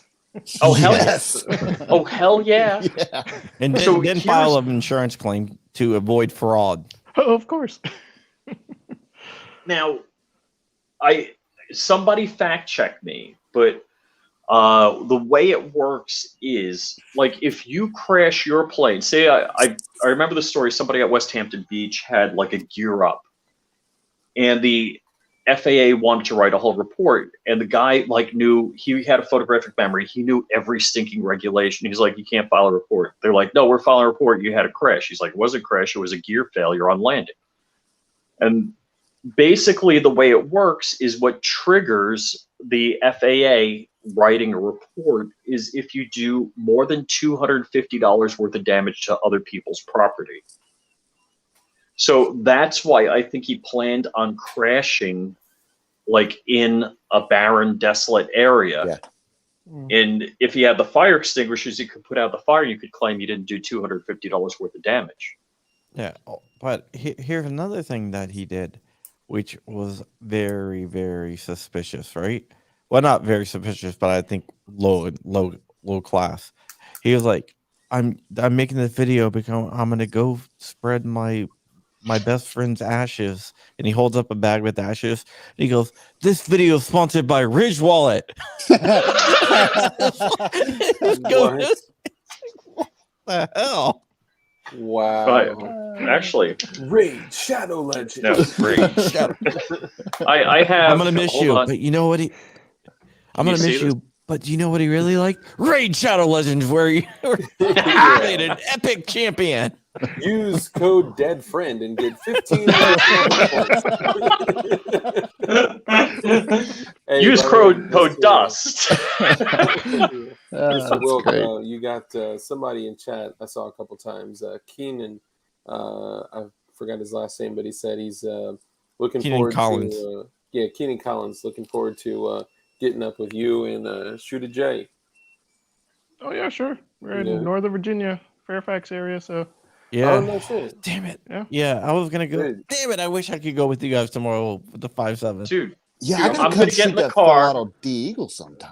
Oh hell Yes. yes! Oh hell yeah! Yeah. And then, So then here's- file an insurance claim to avoid fraud. Oh, of course. Now, somebody fact check me, but the way it works is like if you crash your plane. Say I remember the story. Somebody at West Hampton Beach had like a gear up, and the FAA wanted to write a whole report, and the guy like knew, he had a photographic memory. He knew every stinking regulation. He's like, you can't file a report. They're like, no, we're filing a report. You had a crash. He's like, it wasn't a crash. It was a gear failure on landing. And basically the way it works is what triggers the FAA writing a report is if you do more than $250 worth of damage to other people's property. So that's why I think he planned on crashing like in a barren, desolate area. Yeah. And if he had the fire extinguishers, he could put out the fire. You could claim you didn't do $250 worth of damage. Yeah, but here's another thing that he did, which was very, very suspicious, right? Well, not very suspicious, but I think low class. He was like, I'm making this video because I'm gonna go spread my best friend's ashes, and he holds up a bag with ashes. And he goes, "This video is sponsored by Ridge Wallet." What? What the hell? Wow. Actually, Raid Shadow Legend. no, great. Shadow. I have. I'm gonna miss hold you, on. but you know what? I'm You gonna see miss this? you, but you know what he really liked? Raid Shadow Legends, where he made an epic champion. Use code DEADFRIEND and get 15 points. Hey, Use by the way, code Dust. Mr. That's Wilk, great. you got somebody in chat I saw a couple times. Keenan, I forgot his last name, but he said he's looking Keenan forward Collins. to Keenan Collins, looking forward to getting up with you and Shoot a J. Oh yeah, sure. We're in Yeah. Northern Virginia, Fairfax area, so Yeah. Oh, no shit. Damn it. Yeah. I was gonna go. Dude. Damn it! I wish I could go with you guys tomorrow with the 5-7. Dude, Yeah, Dude, I I'm gotta gonna come get shoot in the that car. full auto Deagle sometime.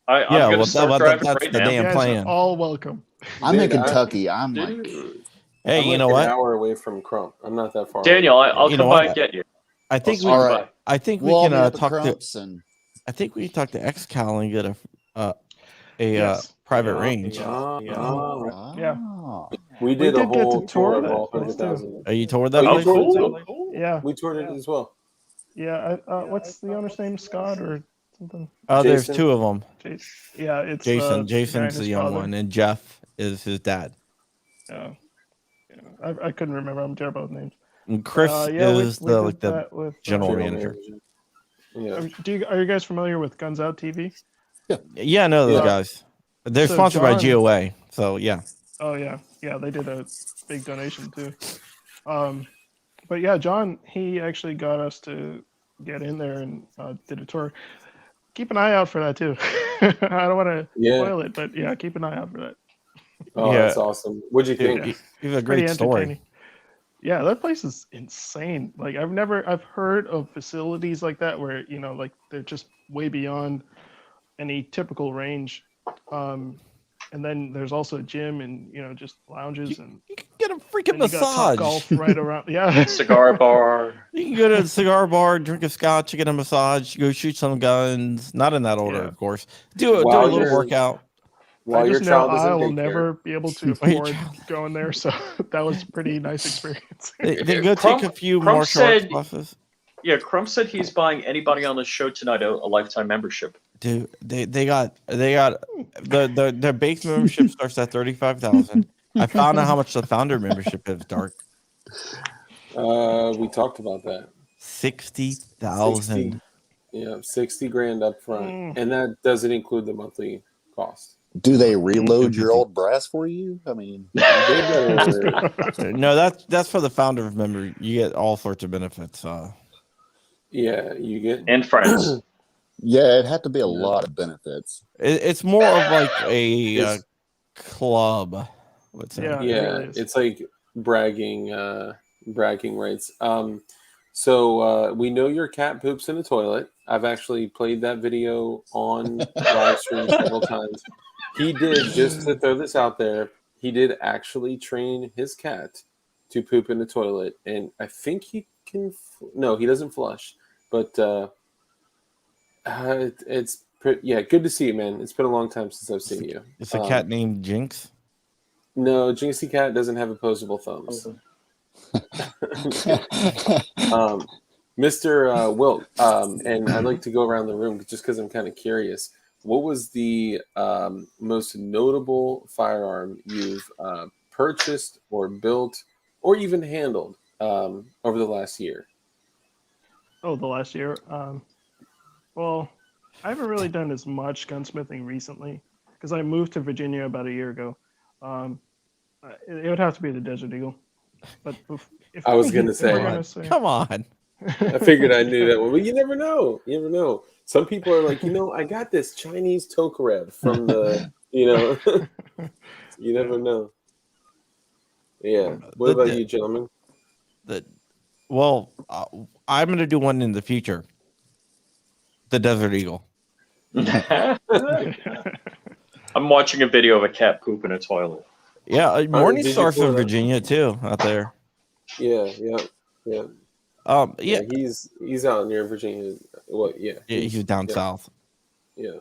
I'm Yeah, gonna well, start that- driving that's right the now. damn you guys plan. are all welcome. I'm Dude, in Kentucky. I'm like, Dude, Hey, I'm you like know an what? hour away from Crump. I'm not that far. Daniel, I'll You come know by what? and get you. I think we. all right. I think we We'll all can meet up at talk to. Crump's and I think we can talk to XCal and get a Yes. private range. Oh, Yeah. Oh. we did a did get whole to tour tour of that all place, too. 100,000. Are you toured that Oh, you place? toured it cool. too? Yeah. We toured it as well. Yeah. What's the owner's name? Scott or something? There's Jason? two of them. Yeah, it's Jason. the guy Jason's and the his young father. one, and Jeff is his dad. Yeah. I couldn't remember. I'm terrible with names. And Chris Yeah, we is did the that with general General manager. Yeah. Are you guys familiar with Guns Out TV? Yeah, I know those Yeah. guys. They're So sponsored by John- GOA. So yeah. Oh yeah, they did a big donation too. But yeah, John, he actually got us to get in there and did a tour. Keep an eye out for that too. I don't want to Yeah. spoil it, but yeah, keep an eye out for that. Oh, Yeah. that's awesome. What'd you Dude, think? It's a Pretty great story. entertaining. Yeah, that place is insane. Like I've heard of facilities like that where like they're just way beyond any typical range. And then there's also a gym and just lounges and You can get a freaking you got massage. Topgolf right around. Yeah. Cigar bar. You can go to a cigar bar, drink a scotch, get a massage, go shoot some guns. Not in that order, Yeah. of course. Do a While little you're- workout. While I your just know child is I in will daycare. never be able to While your afford child- going there, so that was a pretty nice experience. They go Crump- take a few Crump martial arts said- classes. Yeah, Crump said he's buying anybody on the show tonight a lifetime membership. Dude, they got their base membership starts at 35,000. I found out how much the founder membership is. Dark We talked about that. 60,000. Yeah, 60 grand up front, Mm. and that doesn't include the monthly cost. do they reload your old brass for you? I mean, They better- No, that's for the founder member. You get all sorts of benefits. yeah, you get And friends. yeah, it had to be a lot of benefits. It's more of like a It's- club. Let's say. Yeah. it yeah, really is. it's like bragging rights. So we know your cat poops in the toilet. I've actually played that video on live stream several times. He did, just to throw this out there, he did actually train his cat to poop in the toilet, and I think he can. No, he doesn't flush, but it's yeah, good to see you, man. It's been a long time since I've seen you. It's a cat named Jinx. No, Jinxie Cat doesn't have opposable thumbs. Mr. Wilk, and I'd like to go around the room just because I'm kind of curious. What was the most notable firearm you've purchased or built or even handled over the last year? Oh, the last year. Well, I haven't really done as much gunsmithing recently because I moved to Virginia about a year ago. It would have to be the Desert Eagle. But if I was if gonna we're say- gonna say- Come on. I figured I knew that one, but you never know. You never know. Some people are like, I got this Chinese Tokarev from the, you never know. Yeah. What about you, gentlemen? Well, I'm going to do one in the future. The Desert Eagle. I'm watching a video of a cat poop in a toilet. Yeah, did you Morningstar pull from it up? Virginia too, out there. Yeah. Yeah, He's out near Virginia. Well, yeah. he's down south. Yeah.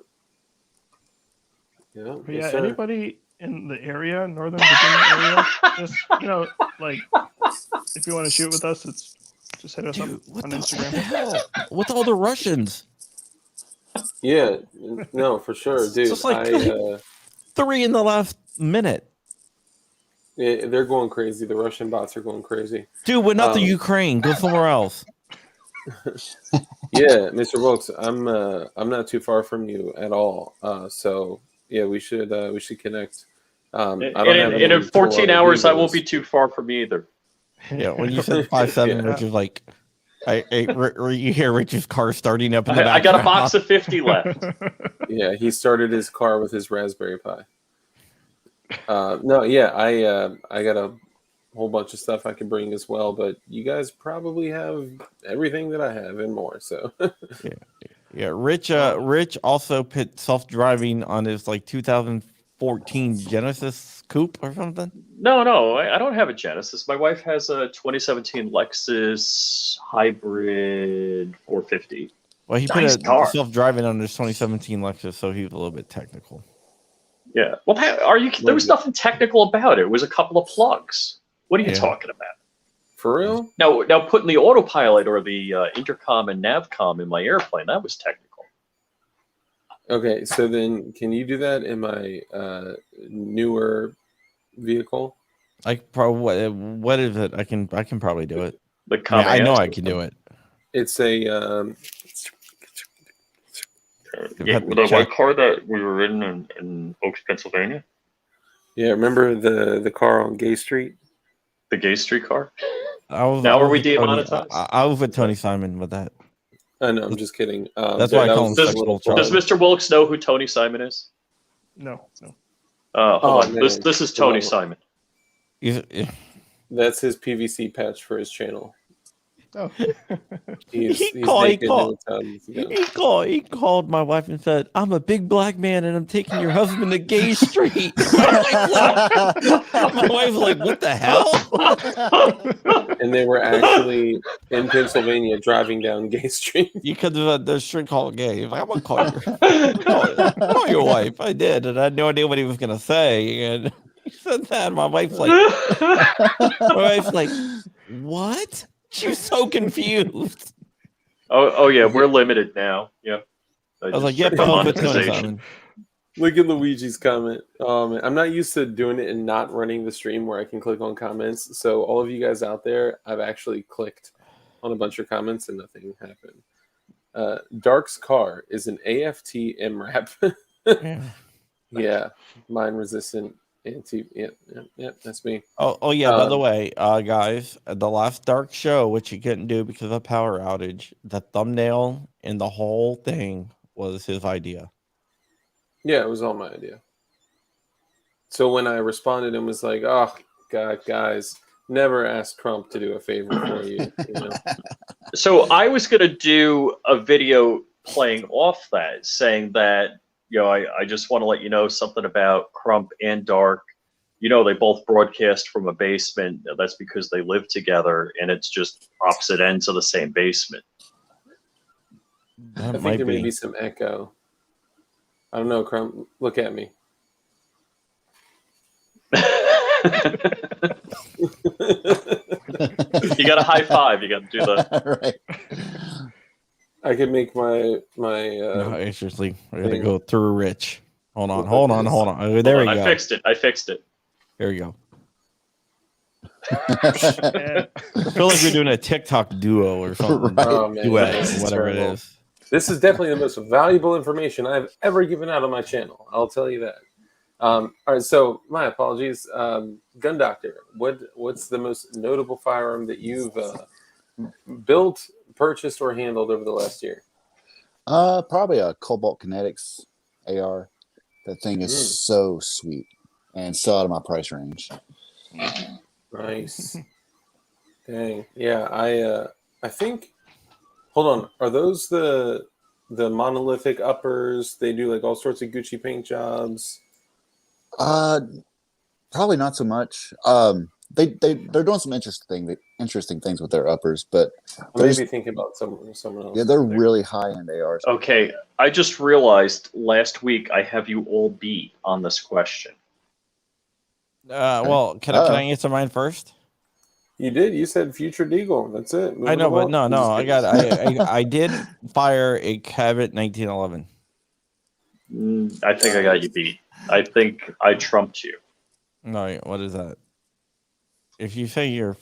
But Yes, yeah, sir. anybody in the area, Northern Virginia area, just like if you want to shoot with us, it's just hit us Dude, up what on the Instagram. hell? With all the Russians, Yeah. No, for sure, It's dude. just like 3 in the last minute. They're going crazy. The Russian bots are going crazy. Dude, we're not the Ukraine. Go somewhere else. Yeah, Mr. Wilkes, I'm not too far from you at all. So yeah, we should connect. I don't have And in any 14 full hours, I videos. won't be too far from you either. Yeah, when you said 5'7", Yeah. Rich is like, you hear Rich's car starting up in the I got a background. box of 50 left. Yeah, he started his car with his Raspberry Pi. No, yeah, I got a whole bunch of stuff I can bring as well, but you guys probably have everything that I have and more. So Yeah, Rich also put self-driving on his like 2014 Genesis Coupe or something. No, I don't have a Genesis. My wife has a 2017 Lexus Hybrid 450. Well, he Nice put a car. self-driving on his 2017 Lexus, so he was a little bit technical. Yeah. Well, there was nothing technical about it. It was a couple of plugs. What are you Yeah. talking about? for real, Now putting the autopilot or the intercom and navcom in my airplane, that was technical. okay. So then, can you do that in my newer vehicle? Like, probably what is it? I can probably do it. The I know Command. I can do it. It's a Yeah, Have to the check. white car that we were in Oaks, Pennsylvania. yeah. Remember the car on Gay Street? The Gay Street car. Now Now are we with Tony- demonetized? I was with Tony Simon with that. I know. I'm just kidding. That's why I call him was a sexual little child. Does Mr. Wilkes know who Tony Simon is? No. Hold Oh, on. man. This is Tony Well, Simon. He's- That's his PVC patch for his channel. Oh. He's He naked called- doing He called my wife and said, "I'm a big black man and I'm taking your husband to Gay Street." My wife's like, "What the hell?" and they were actually in Pennsylvania driving down Gay Street. Because of the street called Gay. He's like, "I'm gonna call your wife." I did, and I had no idea what he was gonna say. And he said that. My wife's like, "What?" She was so confused. Oh yeah, we're limited now. Yep. I was like, just "Yep, checked the I'm with Tony monetization. Simon." Look at Luigi's comment. I'm not used to doing it and not running the stream where I can click on comments. So all of you guys out there, I've actually clicked on a bunch of comments and nothing happened. Dark's car is an AFT MRAP. Yeah. Yeah, mine resistant anti. Yep, that's me. Oh yeah. By the Um, way, guys, the last Dark show, which he couldn't do because of a power outage, the thumbnail and the whole thing was his idea. Yeah, it was all my idea. So when I responded and was like, "Oh God, guys, never ask Crump to do a favor for you," you know? So I was going to do a video playing off that, saying that, I just want to let you know something about Crump and Dark. They both broadcast from a basement. That's because they live together, and it's just opposite ends of the same basement. That I think might there may be. be some echo. I don't know, Crump. Look at me. You got a high five. You got to do the. Right. I could make my No, it's just like I gotta thing. go through Rich. Hold on. Hold Oh, on. there we Hold on, go. I fixed it. There we go. And I feel like we're doing a TikTok duo or something. Right. Oh, man, Duet, this is whatever it terrible. is. This is definitely the most valuable information I've ever given out on my channel. I'll tell you that. All right, so my apologies. Gun Doctor, what's the most notable firearm that you've built, purchased, or handled over the last year? Probably a Cobalt Kinetics AR. That thing is so sweet and so out of my price range. Nice. Dang. Yeah, I think. Hold on. Are those the monolithic uppers? They do like all sorts of Gucci paint jobs. Probably not so much. They're doing some interesting things with their uppers, but I may there's be thinking about someone else. yeah, they're really high end ARs. Okay, I just realized last week I have you all beat on this question. Well, can I answer mine first? You did. You said future Deagle. That's it. I know, but Moving no, along. I got I did fire a Cabot 1911. I think I got you beat. I think I trumped you. No, what is that? If you say you're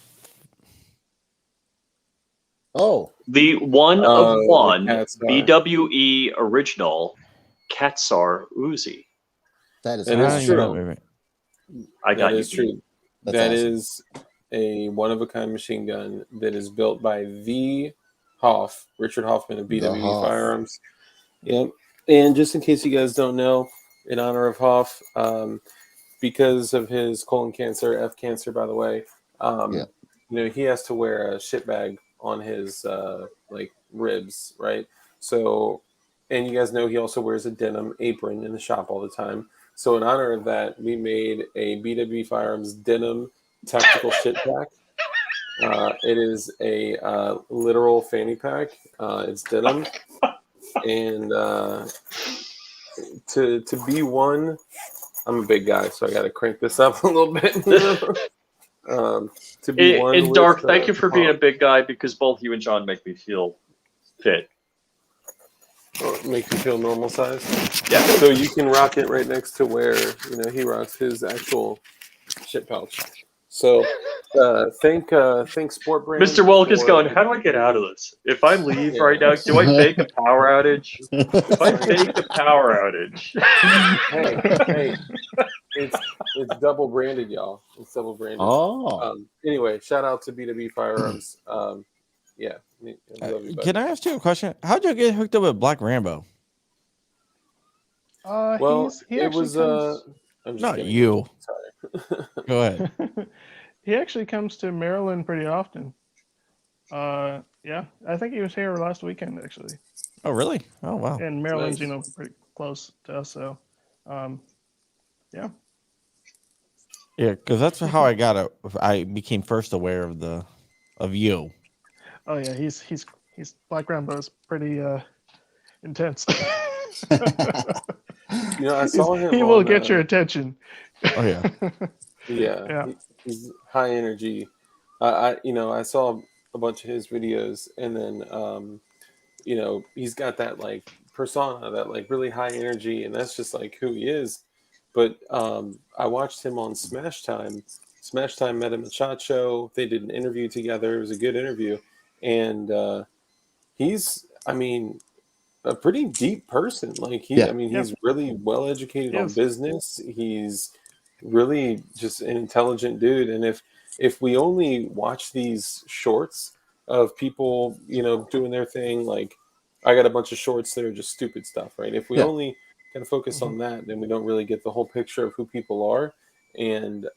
The one of the one Catsar. BWE original Catsar Uzi. That is That is true. I got That you is beat. true. That's That awesome. is a one-of-a-kind machine gun that is built by V. Hoff, Richard Hoffman of BWE Hoff. Firearms. Yep. And just in case you guys don't know, in honor of Hoff, because of his colon cancer, F cancer, by the way, Yeah. he has to wear a shit bag on his ribs, right? So, and you guys know he also wears a denim apron in the shop all the time. So in honor of that, we made a BWE Firearms denim tactical shit pack. It is a literal fanny pack. It's denim, and to be one, I'm a big guy, so I got to crank this up a little bit. To be one, And with, Dark, thank you for being a big guy because both you and John make me feel fit. make you feel normal size. Yeah. So you can rock it right next to where he rocks his actual shit pouch. So thank Sport Brand. Mr. Wilk is for- going, how do I get out of this? If I leave right now, do I fake a power outage? If I fake a power outage. Hey, it's double branded, y'all. It's double branded. Oh, Anyway, shout out to BWE Firearms. Yeah. I love you, buddy. Can I ask you a question? How'd you get hooked up with Black Rambo? Well, he it actually was I'm just Not kidding. you. Sorry. Go ahead. he actually comes to Maryland pretty often. Yeah, I think he was here last weekend actually. Oh, really? Oh, wow. And Maryland's nice. pretty close to us, so yeah. Yeah, because that's how I became first aware of you. Oh yeah, he's Black Rambo's pretty intense. I saw him. He will on, get your attention. Oh, yeah. Yeah, Yeah. He's high energy. I saw a bunch of his videos, and then he's got that like persona, that like really high energy, and that's just like who he is. But I watched him on Smash Time. Smash Time met him at SHOT Show. They did an interview together. It was a good interview, and he's, a pretty deep person. Like he's really well educated on business. He's really just an intelligent dude. And if we only watch these shorts of people, doing their thing, like I got a bunch of shorts that are just stupid stuff, right? If we only kind of focus on that, then we don't really get the whole picture of who people are. And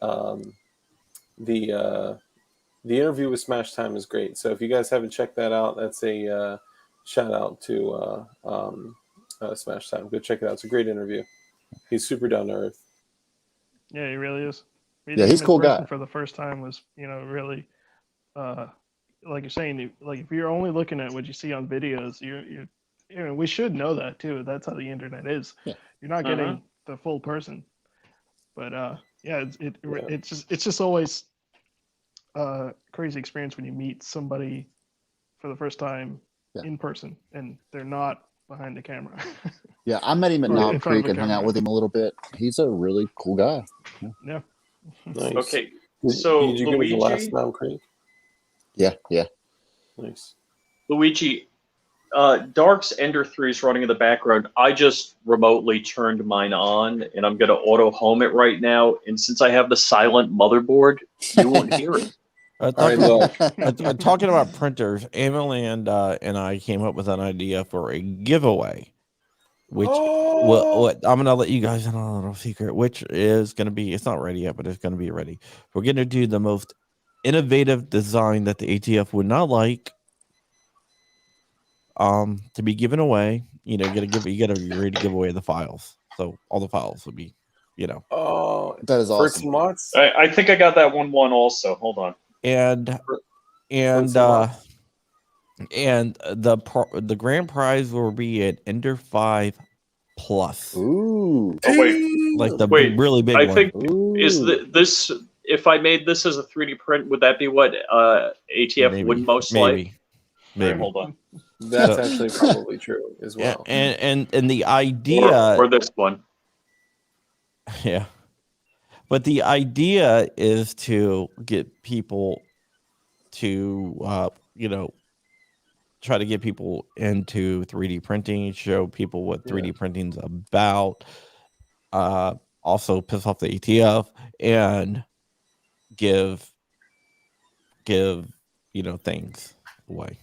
the interview with Smash Time is great. So if you guys haven't checked that out, that's a shout out to Smash Time. Go check it out. It's a great interview. He's super down to earth. Yeah, he really is. Yeah, he's a cool guy. For the first time was, really, like you're saying, like if you're only looking at what you see on videos, we should know that too. That's how the internet is. Yeah. You're not getting the full person. But it's just always a crazy experience when you meet somebody for the first time in person and they're not behind the camera. Yeah, I met him at Or Knob in front of Creek a and hung out camera. with him a little bit. He's a really cool guy. Yeah. Nice. Okay, Did- so did you go to the last Luigi, Knob Creek? Yeah. Nice. Dark's Ender 3 is running in the background. I just remotely turned mine on, and I'm going to auto home it right now. And since I have the silent motherboard, you won't hear it. Talking about printers, Emily and I came up with an idea for a giveaway, which what I'm gonna let you guys in on a little secret, which is gonna be, it's not ready yet, but it's gonna be ready. We're gonna do the most innovative design that the ATF would not like to be given away. You gotta be ready to give away the files. So all the files will be you know, Oh, That is Fruits awesome. and Mott's. I think I got that one also. Hold on. and Fruits and Mott's. the grand prize will be an Ender 5 Plus, Ooh. Oh, wait. like the Wait, really big I one. think is Ooh. this if I made this as a 3D print, would that be what ATF would most like? All right, maybe. hold on. That's So- actually probably true as Yeah, well. and the idea, Or this one. yeah, but the idea is to get people to try to get people into 3D printing, show people what 3D printing's about, also piss off the ATF and give things away.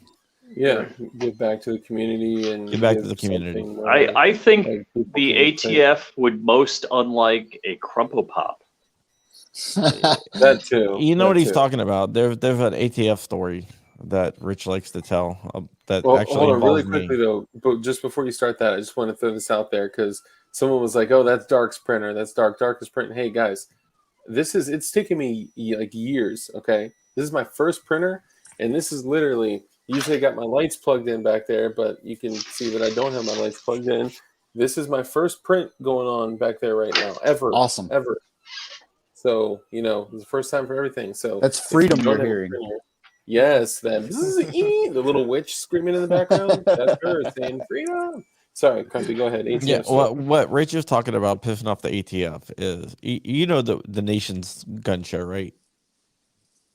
Yeah, give back to the community and Give back to the community. something where, I think like, people the can print. ATF would most unlike a Crumple Pop. That too. You know that what he's too. talking about. There's an ATF story that Rich likes to tell that Well, actually hold on, really involves quickly me. though. But just before you start that, I just want to throw this out there because someone was like, "Oh, that's Dark's printer. That's Dark. Dark is printing." Hey guys, it's taken me like years. Okay, this is my first printer, and this is literally. Usually, I got my lights plugged in back there, but you can see that I don't have my lights plugged in. This is my first print going on back there right now, ever. Awesome. Ever. So it's the first time for everything. So That's if you freedom don't you're have a hearing. printer- Yes, that the little witch screaming in the background. That's her saying freedom. Sorry, Crumpy, go ahead. ATF Yeah, story. what Rich is talking about pissing off the ATF is the nation's gun show, right?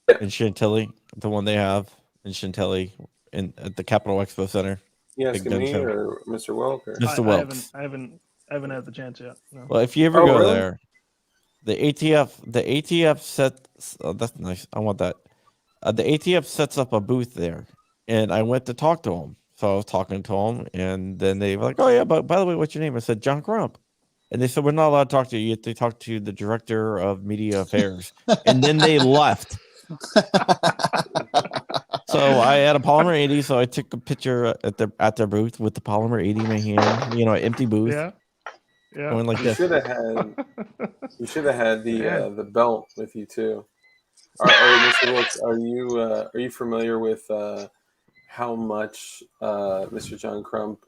Yeah. In Chantilly, the one they have in Chantilly at the Capitol Expo Center. You big asking gun me show. or Mr. Wilk? Or? Mr. I Wilkes. haven't had the chance yet. No. Well, if you ever Oh, go really? there, the ATF sets. Oh, that's nice. I want that. The ATF sets up a booth there, and I went to talk to him. So I was talking to him, and then they were like, "Oh yeah, but by the way, what's your name?" I said, "John Crump," and they said, "We're not allowed to talk to you. You have to talk to the director of media affairs." And then they left. So I had a Polymer 80, so I took a picture at their booth with the Polymer 80 in my hand. Empty booth, Yeah. Yeah. going like You this. should have had. You should have had Yeah. the belt with you too. Mr. Wilkes, are you familiar with how much Mr. John Crump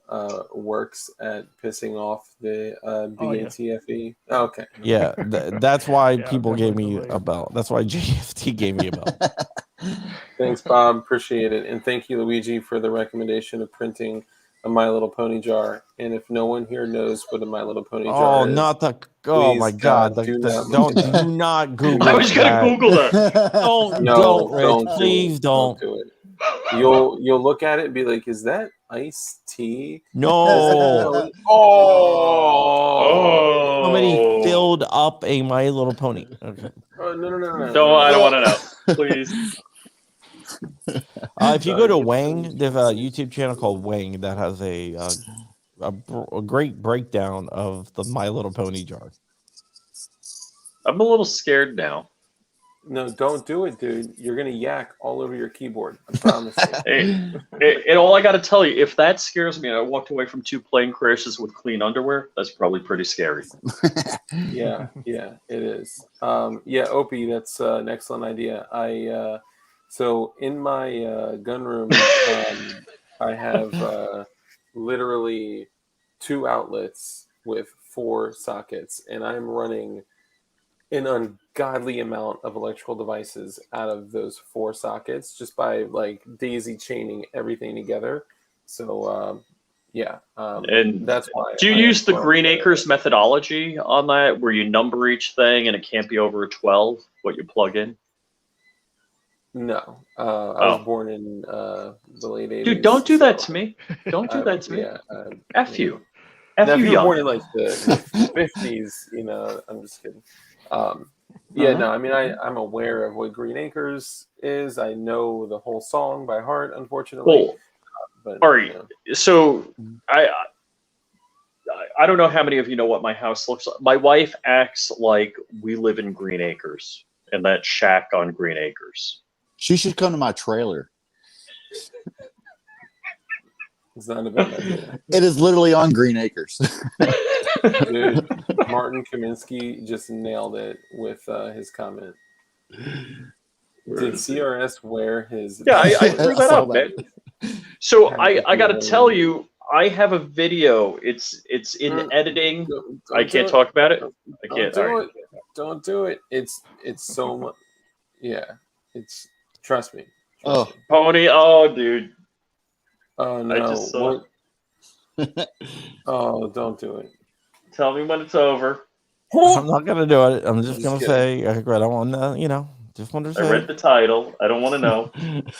works at pissing off the BATFE? Oh, okay. Yeah, that's why Yeah, people gave me definitely. a belt. That's why JFT gave me a belt. Thanks, Bob. Appreciate it. And thank you, Luigi, for the recommendation of printing a My Little Pony jar. And if no one here knows what a My Little Pony jar Oh, is, not the. Oh please, my God! God, do not don't look it up. do not Google. I was gonna that. Google that. Don't No, don't Rich, don't do please it. don't. do it. You'll look at it and be like, "Is that iced tea?" No. Oh. Somebody filled up a My Little Pony. Okay. No. I don't want to know. Please. If you go to Wang, there's a YouTube channel called Wang that has a great breakdown of the My Little Pony jar. I'm a little scared now. No, don't do it, dude. You're gonna yak all over your keyboard. I promise you. And all I got to tell you, if that scares me, and I walked away from 2 plane crashes with clean underwear, that's probably pretty scary. Yeah, it is. Opie, that's an excellent idea. So in my gun room, I have literally 2 outlets with 4 sockets, and I'm running an ungodly amount of electrical devices out of those 4 sockets just by like daisy chaining everything together. So And that's why. do you I use the have Green Acres methodology on that, where you number each thing and it can't be over a 12, what you plug in? No, I was born in the late 80s. Dude, don't do that to me. Don't do that to me. Yeah, F you. Now, F if you, you were young. born in like the 50s, I'm just kidding. No, I mean, I'm aware of what Green Acres is. I know the whole song by heart, unfortunately. Well, but, all right. So I don't know how many of you know what my house looks like. My wife acts like we live in Green Acres and that shack on Green Acres. She should come to my trailer. It's not a bad idea. It is literally on Green Acres. Dude, Martin Kaminsky just nailed it with his comment. Did CRS wear his? Yeah, I threw I that saw up, that. man. So I got to tell you, I have a video. It's in editing. I can't talk about it. I can't. Don't do all right. it. Don't do it. It's so much. Yeah, it's. Trust me. Oh. Me. Pony. Oh, dude. Oh I no! just saw. What? Oh, don't do it. Tell me when it's over. I'm not gonna do it. I'm just gonna kidding. say I don't want to, just want to I say. read the title. I don't want to know.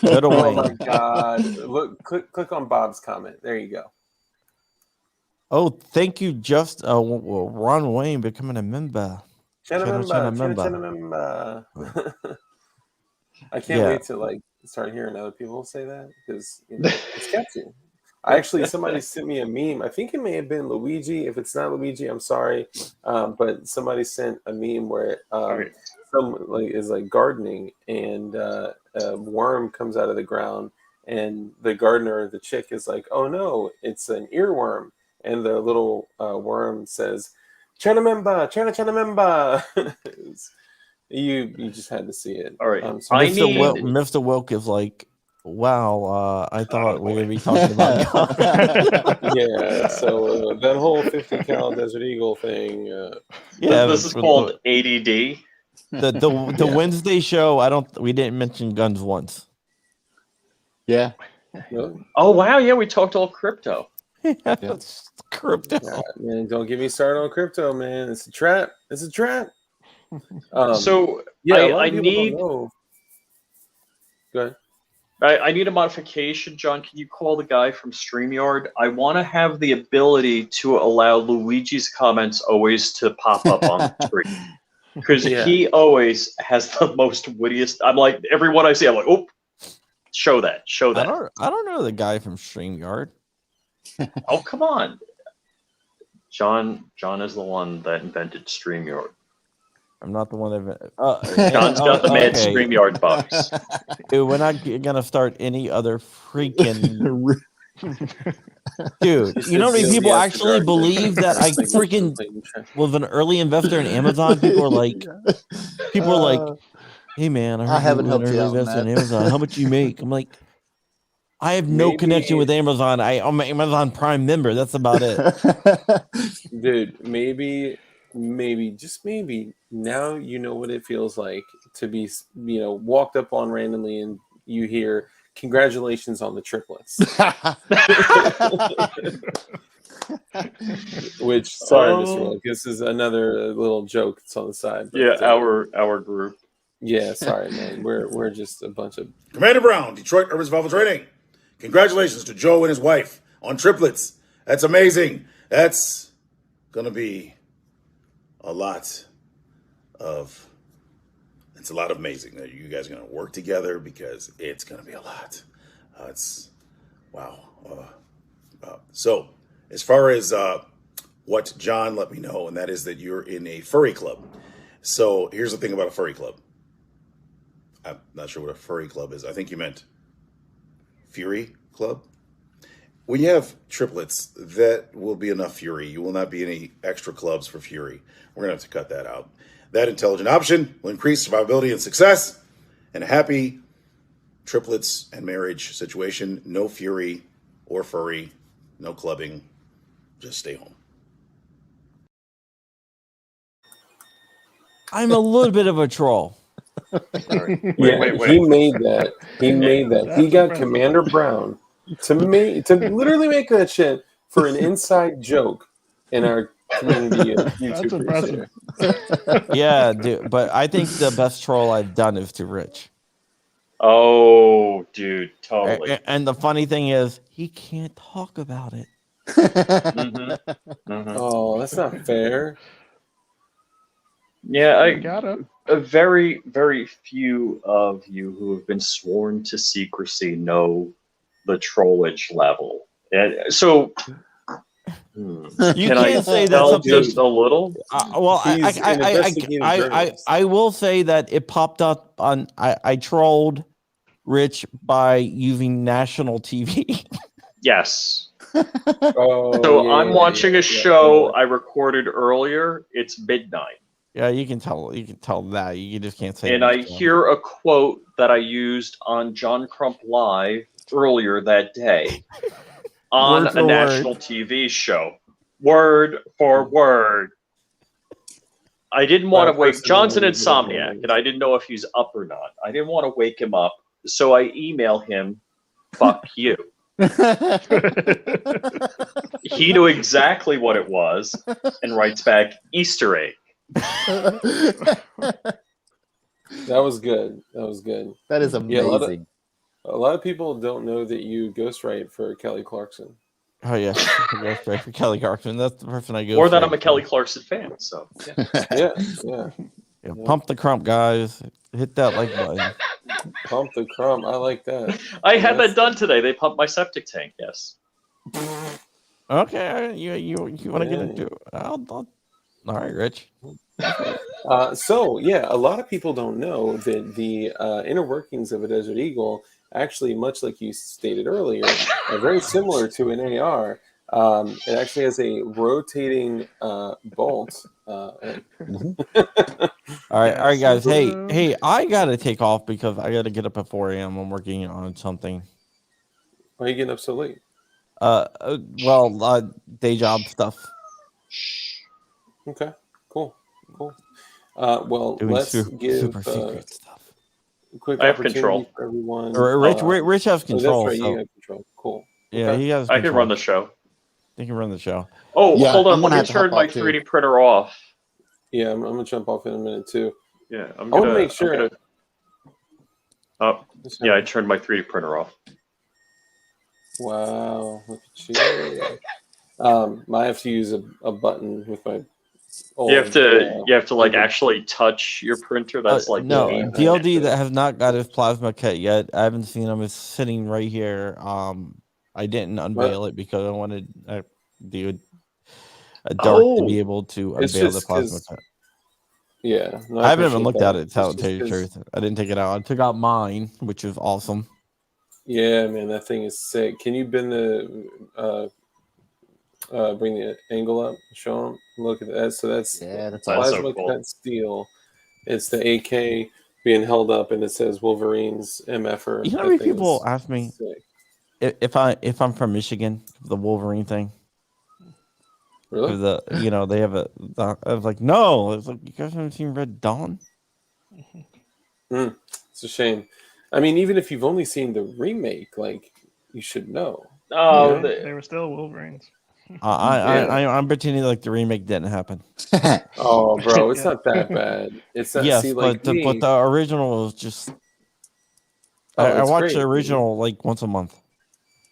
Go to Oh Wayne. my God! Look, click on Bob's comment. There you go. Oh, thank you, just Ron Wayne becoming a member. Member. I can't wait to start hearing other people say that because it's catchy. Somebody sent me a meme. I think it may have been Luigi. If it's not Luigi, I'm sorry. But somebody sent a meme where someone is gardening and a worm comes out of the ground and the gardener, the chick, is like, "Oh no, it's an earworm," and the little worm says, "Chanamemba, Chanamemba." You just had to see it. All right. So Mr. Wilk is like, wow, I thought we were going to be talking about God. Yeah, so that whole 50 cal Desert Eagle thing. This is called ADD. The Wednesday show, we didn't mention guns once. Yeah. Oh, wow. Yeah, we talked all crypto. Crypto. Yeah, man, don't get me started on crypto, man. It's a trap. It's a trap. So yeah, I need. Go ahead. I need a modification, John. Can you call the guy from StreamYard? I want to have the ability to allow Luigi's comments always to pop up on the screen. Because he always has the most wittiest. I'm like, everyone I see, I'm like, oh, show that. I don't know the guy from StreamYard. Oh, come on. John is the one that invented StreamYard. I'm not the one that. John's got the mad StreamYard bugs. Dude, we're not gonna start any other freaking. Dude, you know how many people actually believe that I freaking was an early investor in Amazon? People are like, "Hey man, I haven't helped you out in Amazon. How much you make?" I'm like, I have no connection with Amazon. I'm an Amazon Prime member. That's about it. Dude, maybe, just maybe, now you know what it feels like to be, walked up on randomly and you hear, "Congratulations on the triplets." Which, sorry, Mr. Wilk, this is another little joke that's on the side. But, yeah, our group. Yeah, sorry, man. We're just a bunch of... Commander Brown, Detroit Urban Survival Training. Congratulations to Joe and his wife on triplets. That's amazing. That's going to be a lot of amazing that you guys are going to work together because it's going to be a lot. Wow. So as far as what John let me know, and that is that you're in a furry club. So here's the thing about a furry club. I'm not sure what a furry club is. I think you meant Fury Club. When you have triplets, that will be enough Fury. You will not be any extra clubs for Fury. We're going to have to cut that out. That intelligent option will increase survivability and success. And a happy triplets and marriage situation. No Fury or furry. No clubbing. Just stay home. I'm a little bit of a troll. Wait. He made that. He got Commander Brown to literally make that shit for an inside joke in our community of YouTube. That's impressive. Yeah, dude. But I think the best troll I've done is to Rich. Oh, dude, totally. And the funny thing is, he can't talk about it. Oh, that's not fair. Yeah, I got it. A very, very few of you who have been sworn to secrecy know the trollage level. And so, You can I can't say tell that's just a little? Well, He's an investigative journalist. I will say that it popped up on. I trolled Rich by using national TV. Yes. Oh, So yeah, I'm yeah, watching yeah, a yeah, show yeah. I recorded earlier. It's midnight. Yeah, you can tell. You can tell that. You just can't say. And I hear a quote that I used on John Crump Live earlier that day on Word a for national word. TV show. Word for word. I didn't By want a to wake person that John's an knows what insomniac, it and I didn't know if he's up or not. I didn't want to wake him up, so I email him, "Fuck you." He knew exactly what it was, and writes back, "Easter egg." That was good. That was good. That is Yeah, amazing. a lot of people don't know that you ghostwrite for Kelly Clarkson. Oh yeah, I go straight for Kelly Clarkson. That's the person I go. Or that straight I'm a Kelly for. Clarkson fan. So yeah. Yeah, yeah. Yeah, pump the crump, guys. Hit that like button. Pump the crumb. I like that. I had That's- that done today. They pumped my septic tank. Yes. Okay, you want to get Yeah. into it? All right, Rich. So yeah, a lot of people don't know that the inner workings of a Desert Eagle actually, much like you stated earlier, are very similar to an AR. It actually has a rotating bolt. All right, guys. Hey, Subaru. hey, I gotta take off because I gotta get up at 4 a.m. I'm working on something. Why are you getting up so late? Day job stuff. Okay, cool. Well, Doing let's give super secret stuff. a quick I have opportunity control. for everyone. Rich has Oh, control. that's right. So You have control. Cool. yeah, Okay. he has. I Control. can run the show. He can run the show. Oh, Yeah, hold on. I'm Let gonna me have to hop turn my off, too. 3D printer off. Yeah, I'm gonna jump off in a minute too. Yeah, I want to make sure. Oh, yeah, I turned my 3D printer off. Wow, look at you. I have to use a button with my. Old, You have to like actually touch your printer. That's like no yeah, DLD that has not got his plasma cut yet. I haven't seen him. It's sitting right here. I didn't unveil it because I wanted a dark to be able to It's unveil the just plasma 'cause- cut. Yeah, no, I haven't even appreciate looked that. at it. To It's tell you the just 'cause- truth, I didn't take it out. I took out mine, which is awesome. Yeah, man, that thing is sick. Can you bend the bring the angle up? Show them. Look at that. So that's Yeah, that's That's so plasma cool. cut steel. It's the AK being held up, and it says Wolverine's MFer. You know how That many thing people is ask me sick. if I'm from Michigan, the Wolverine thing. Really? They have I was like, no. It's like, you guys haven't seen Red Dawn? It's a shame. I mean, even if you've only seen the remake, like you should know. Oh, Yeah. They were still Wolverines. I'm pretending like the remake didn't happen. Oh, bro, it's Yeah. not that bad. It's not. Yes, See, like but the original was just. I it's watch the great. original like once a month.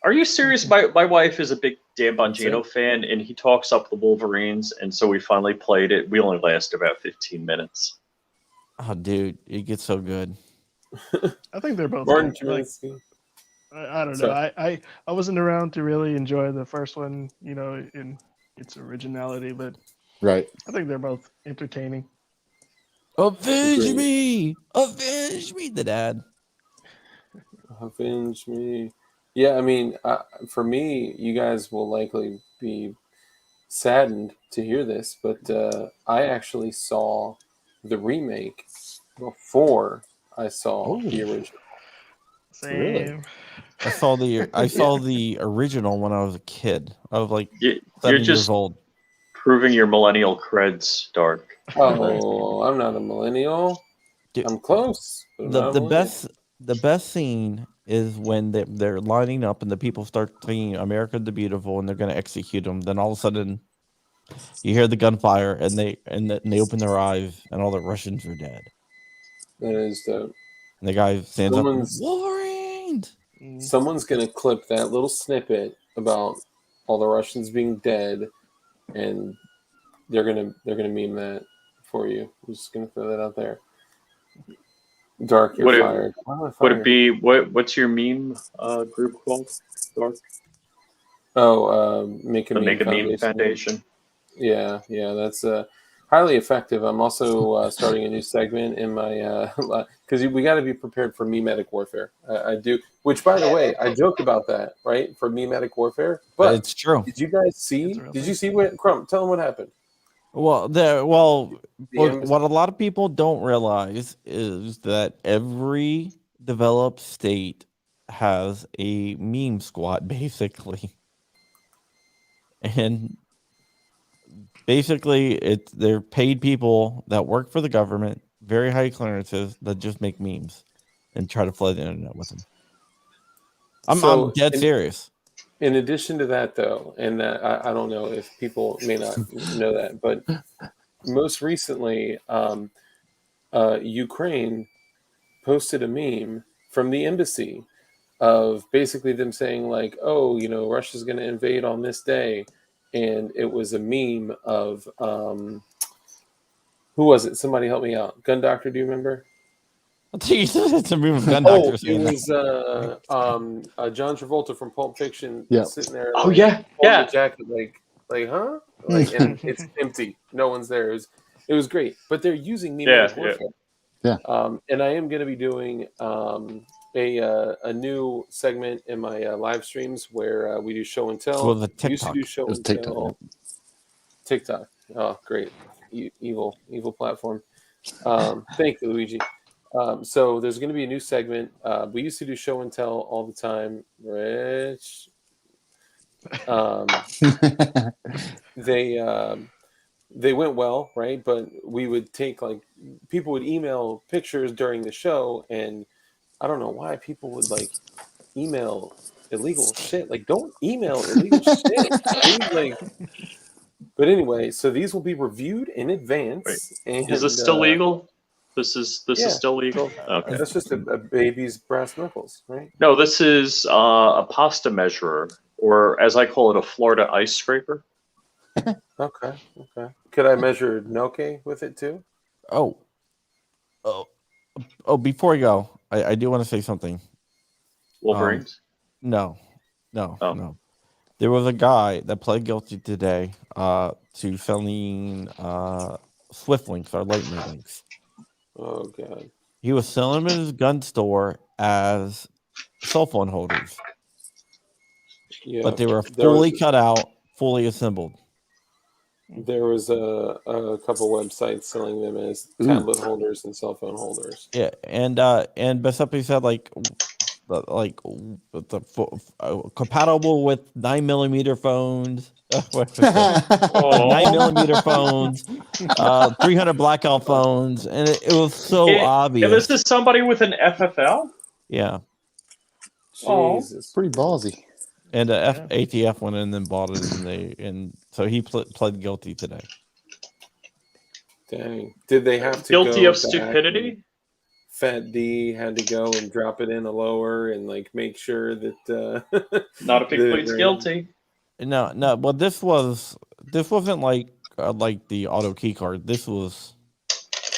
are you serious? My wife is a big Dan Bongino fan, and he talks up the Wolverines, and so we finally played it. We only lasted about 15 minutes. Oh, dude, it gets so good. I think they're both Martin good. Like, Kaminsky. I don't know. Sorry. I wasn't around to really enjoy the first one, in its originality, but Right. I think they're both entertaining. Avenge Agreed. me, the dad. Avenge me. Yeah, I mean, for me, you guys will likely be saddened to hear this, but I actually saw the remake before I saw the original. Same. Really? I saw the original when I was a kid. I was like You're 7 years just old. proving your millennial creds, Dark. Oh, I'm not a millennial. Dude, I'm close. But I'm not a millennial. the best scene is when they're lining up and the people start singing "America the Beautiful" and they're going to execute them. Then all of a sudden, you hear the gunfire and they open their eyes and all the Russians are dead. That is dope. And the guy stands Someone's- up. Wolverines. Someone's gonna clip that little snippet about all the Russians being dead, and they're gonna meme that for you. I'm just gonna throw that out there. Dark, you're fired. Why am I Would fired? it be what's your meme group called, Dark? Oh, Make a The Meme Make a Meme Foundation. Foundation. Yeah, that's Highly effective. I'm also starting a new segment in my because we got to be prepared for memetic warfare. I do, which by the way, I joke about that, right? For memetic warfare, but It's true. did you guys see? It's a real Did thing. you see what Crump? Tell them what happened. Well, The what embassy- a lot of people don't realize is that every developed state has a meme squad, basically, and basically they're paid people that work for the government, very high clearances, that just make memes and try to flood the internet with them. I'm dead serious. In addition to that, though, and I don't know if people may not know that, but most recently, Ukraine posted a meme from the embassy of basically them saying like, "Oh, you know, Russia's going to invade on this day," and it was a meme of who was it? Somebody help me out. Gun Doctor, do you remember? It's a meme of gun Oh, doctor it saying was John Travolta from Pulp Fiction Yeah. sitting there. Oh, like, yeah, holding yeah. the jacket, like, huh? Like, and it's empty. No one's there. It was great. But they're using memetic Yeah, warfare. Yeah. And I am going to be doing a new segment in my live streams where we do show and tell. Well, the We used to do TikTok. show It was and TikTok. tell. TikTok. Oh, great. Evil platform. Thank you, Luigi. So there's going to be a new segment. We used to do show and tell all the time. Rich. They went well, right? But we would take like people would email pictures during the show, and I don't know why people would like email illegal shit. Like, don't email illegal shit. Dude. Like, but anyway, so these will be reviewed in advance. And, Is this still legal? This yeah. is still legal? Okay. That's just a baby's brass knuckles, right? No, this is a pasta measurer, or as I call it, a Florida ice scraper. Okay. Could I measure gnocchi with it too? Oh, before we go, I do want to say something. Wolverines. No. Oh. There was a guy that pled guilty today to selling Swift links or lightning links. Oh god. He was selling them in his gun store as cell phone holders, Yeah. but they were There fully was- cut out, fully assembled. There was a couple websites selling them as tablet holders and cell phone holders. Yeah, and Giuseppe said compatible with 9mm phones. 9mm phones, 300 blackout phones, and it was so obvious. And this is somebody with an FFL? Yeah, Jesus. Pretty ballsy. and ATF went in and bought it, and so he pled guilty today. Dang. Did they have to Guilty go of back stupidity? and Fat D had to go and drop it in a lower and like make sure that Not if he the- pleads guilty. No, well, this wasn't like the auto key card. This was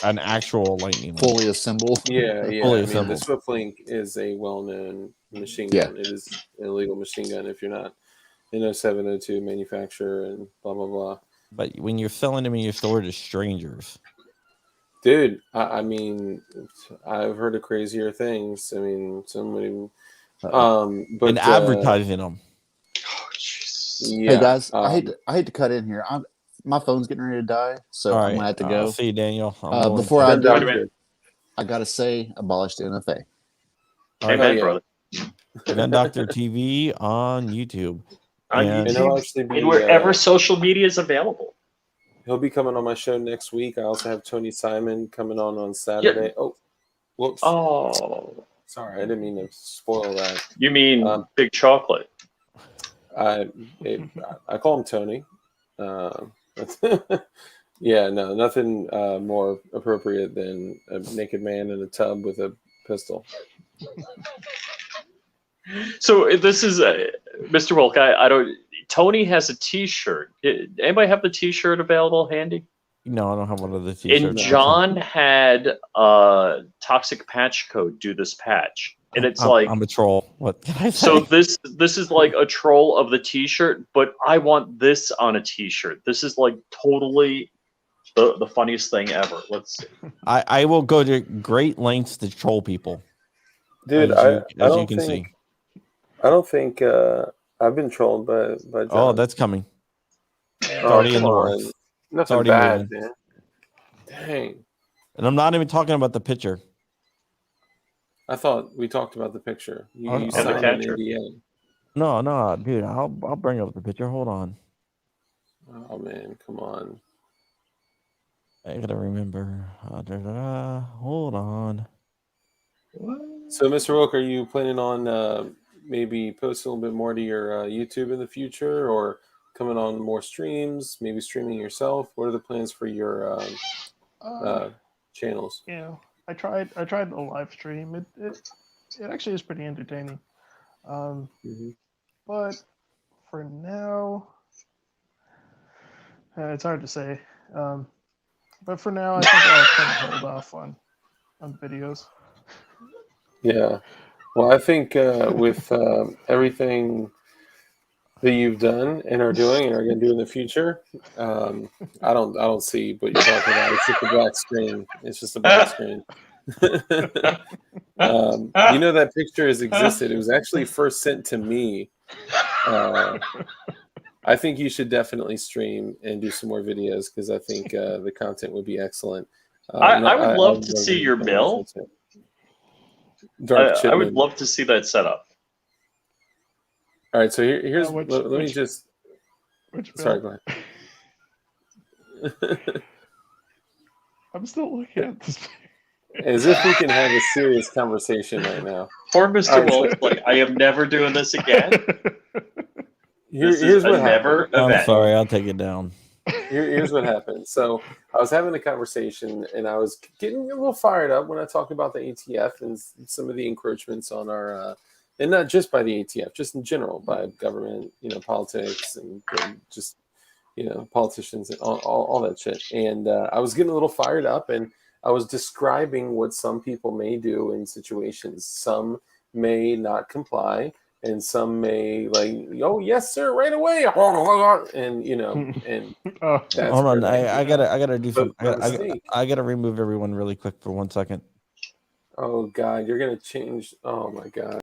an actual lightning. Fully assembled. Yeah. Fully I mean, the assembled. SwiftLink is a well-known machine Yeah. gun. It is an illegal machine gun if you're not an 0702 manufacturer and blah blah blah. But when you're selling them in your store to strangers, Dude, I mean, I've heard of crazier things. I mean, somebody, but and advertising them. Oh, Jesus. yeah, Hey guys, I hate to cut in here. My phone's getting ready to die, so All I'm right, gonna have to go. see you, Daniel. I'm going. Before I Gun do, Wait a Doctor. minute. I gotta say, abolish the NFA. Amen, yeah. brother. Gun Doctor TV on YouTube. On And- And he'll actually be And wherever social media is available. he'll be coming on my show next week. I also have Tony Simon coming on Saturday. Oh, whoops! Oh, Sorry, I didn't mean to spoil that. you mean big chocolate? I call him Tony. Yeah, no, nothing more appropriate than a naked man in a tub with a pistol. So this is Mr. Wilk. I don't. Tony has a T-shirt. Anybody have the T-shirt available handy? No, I don't have one of the t-shirts. And John had Toxic Patch Code do this patch, and it's I'm a troll. What can I say? so this is like a troll of the T-shirt, but I want this on a T-shirt. This is like totally the funniest thing ever. Let's see. I will go to great lengths to troll people. Dude, as I you don't can think see. I don't think I've been trolled by John. Oh, that's coming. Oh, already in come the on. works. Nothing already bad, moving. man. Dang. And I'm not even talking about the picture. I thought we talked about the picture. You And the signed an capture. NDA. No, dude. I'll bring up the picture. Hold on. Oh man, come on. I gotta remember. Hold on. So, Mr. Wilk, are you planning on maybe posting a little bit more to your YouTube in the future, or coming on more streams? Maybe streaming yourself. What are the plans for your channels? Yeah, I tried the live stream. It actually is pretty entertaining. But for now, it's hard to say. But for now, I think I'll kind of hold off on videos. Yeah. Well, I think with everything that you've done and are doing and are going to do in the future, I don't see what you're talking about. It's just a black screen. It's just a black screen. You know, that picture has existed. It was actually first sent to me. I think you should definitely stream and do some more videos because I think the content would be excellent. I would love to see your mill. I would love to see that set up. All right, so here's Which sorry, bill? go ahead. I'm still looking at this. As if we can have a serious conversation right now. Poor Mr. Wilk, like, I am never doing this again. Here's what happened. I'm sorry, I'll take it down. Here's what happened. So I was having a conversation, and I was getting a little fired up when I talked about the ATF and some of the encroachments on our, and not just by the ATF, just in general, by government, politics, and just, politicians and all that shit. And I was getting a little fired up, and I was describing what some people may do in situations. Some may not comply, and some may oh yes sir, right away, and and Hold on, I gotta do some. I gotta remove everyone really quick for 1 second. Oh God, you're gonna change. Oh my God.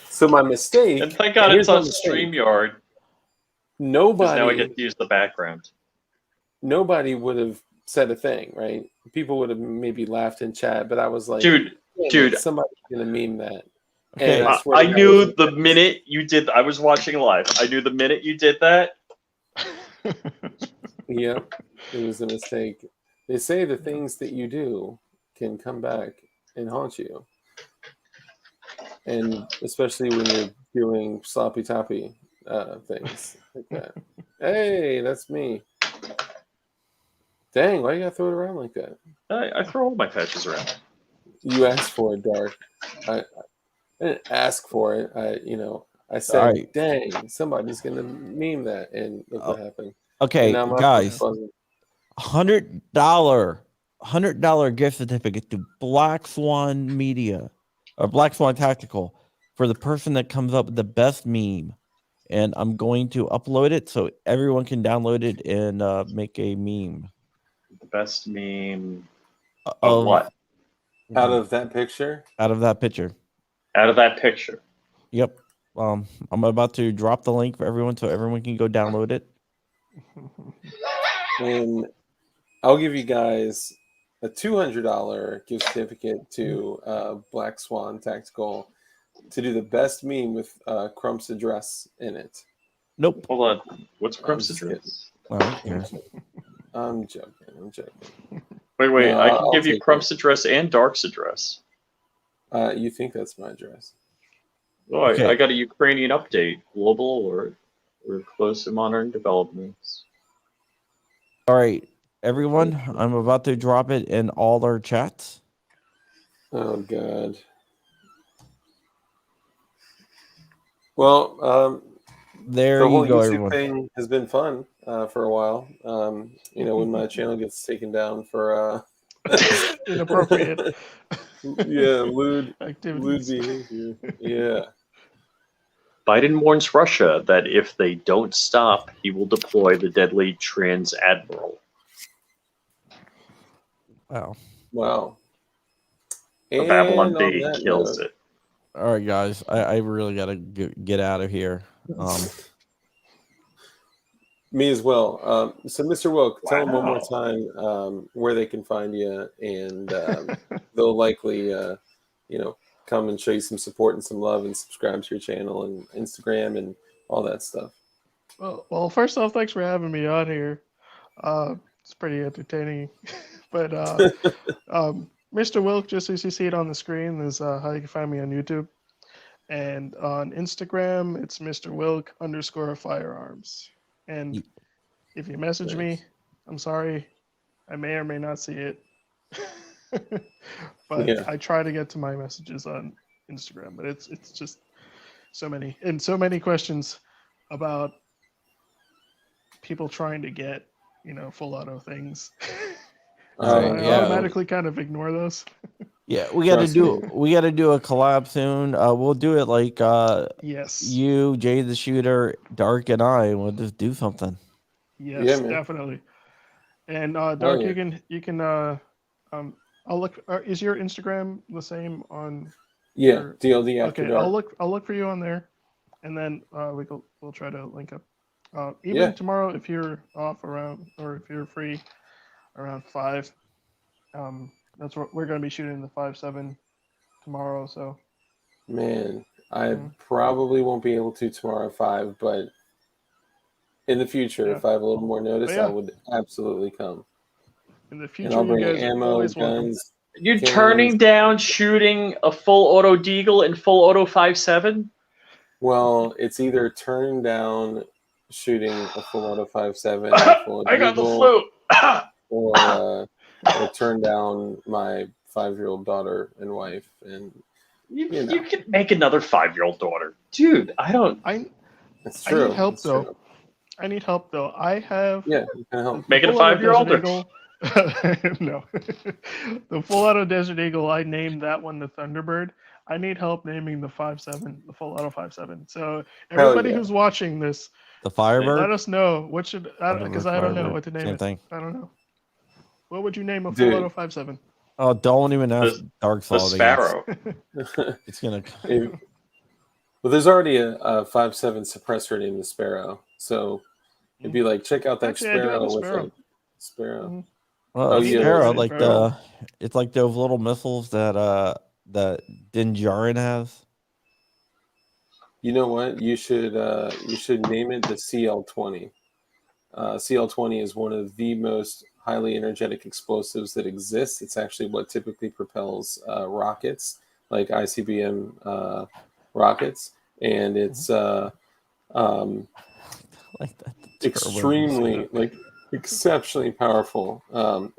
So my mistake. And thank God it's on StreamYard. Nobody. Now I get to use the background. Nobody would have said a thing, right? People would have maybe laughed in chat, but I was like, dude, somebody's gonna meme that. Okay, I knew the minute you did. I was watching live. I knew the minute you did that. Yep, it was a mistake. They say the things that you do can come back and haunt you, and especially when you're doing sloppy toppy things like that. Hey, that's me. Dang, why you gotta throw it around like that? I throw all my patches around. You asked for it, Dark. I didn't ask for it. I said, right. Dang, somebody's gonna meme that, and look what happened. Okay, now guys, $100 gift certificate to Black Swan Media or Black Swan Tactical for the person that comes up with the best meme, and I'm going to upload it so everyone can download it and make a meme. The best meme of what? Out of that picture? Out of that picture. Out of that picture. Yep. I'm about to drop the link for everyone so everyone can go download it. And I'll give you guys a $200 gift certificate to Black Swan Tactical to do the best meme with Crump's address in it. Nope. Hold on. What's Crump's address? I'm joking. Wait. No, I can give you Crump's address and Dark's address. You think that's my address? Oh, okay. I got a Ukrainian update. Global or close to modern developments. All right, everyone. I'm about to drop it in all our chats. Oh God. Well, there the whole you go, YouTube everyone. thing has been fun for a while. When my channel gets taken down for inappropriate Yeah, lewd activities. behavior. Yeah. Biden warns Russia that if they don't stop, he will deploy the deadly trans admiral. Wow. Wow. The Babylon And on Bee that kills note, it. All right, guys. I really got to get out of here. me as well. So, Mr. Wilk, tell them one more Wow. time where they can find you, and they'll likely, come and show you some support and some love, and subscribe to your channel and Instagram and all that stuff. Well, first off, thanks for having me on here. It's pretty entertaining. But Mr. Wilk, just as you see it on the screen, is how you can find me on YouTube. And on Instagram, it's Mr. Wilk _firearms. And if you message me, I'm sorry, I may or may not see it. But Yeah. I try to get to my messages on Instagram. But it's just so many questions about people trying to get full auto things. So I yeah. automatically kind of ignore those. Yeah, we got to Trust do me. a collab soon. We'll do it like Yes. you, Jay the Shooter, Dark, and I. We'll just do something. Yes, Yeah, man. definitely. And Dark, yeah. you can I'll look. Is your Instagram the same on? Yeah, your- DLD After Okay, Dark. I'll look for you on there, and then we'll try to link up. Even Yeah. tomorrow, if you're off around, or if you're free around 5, that's what we're going to be shooting, the 5.7 tomorrow. So Man, I Mm. probably won't be able to tomorrow at 5, but in the future, Yeah. if I have a little more notice, yeah. I would absolutely come. in the And future, I'll you bring guys are ammo, always welcome. guns. You're Cannons. turning down shooting a full auto Deagle and full auto 5.7? Well, it's either turning down shooting a full auto 5.7 and a full I got the Deagle, flu. or turn down my 5-year-old daughter and wife. And You You know. can make another 5-year-old daughter, dude. I don't it's I true. need help It's though. true. I need help though. I have Yeah, you can help. make it a full auto 5-year-old. Desert Eagle. No, the full auto Desert Eagle. I named that one the Thunderbird. I need help naming the 5.7, the full auto 5.7. So everybody yeah. who's watching this, The Firebird. let us know what should because I don't know Firebird, what to name same it. thing. I don't know. What would you name a Dude. full auto 5.7? Oh, don't even ask The- Dark The Saw. Sparrow. It's gonna. Well, there's already a 5.7 suppressor named the Sparrow, so it'd be like, check out that Actually, I do have Sparrow a with Sparrow. a Sparrow. Mhm. Well, Oh, it's yeah, Sparrow, right, like Sparrow. it's like those little missiles that Din Djarin has. You know what? You should name it the CL-20. CL-20 is one of the most highly energetic explosives that exists. It's actually what typically propels rockets, like ICBM rockets, and it's Like that. extremely, like, exceptionally powerful.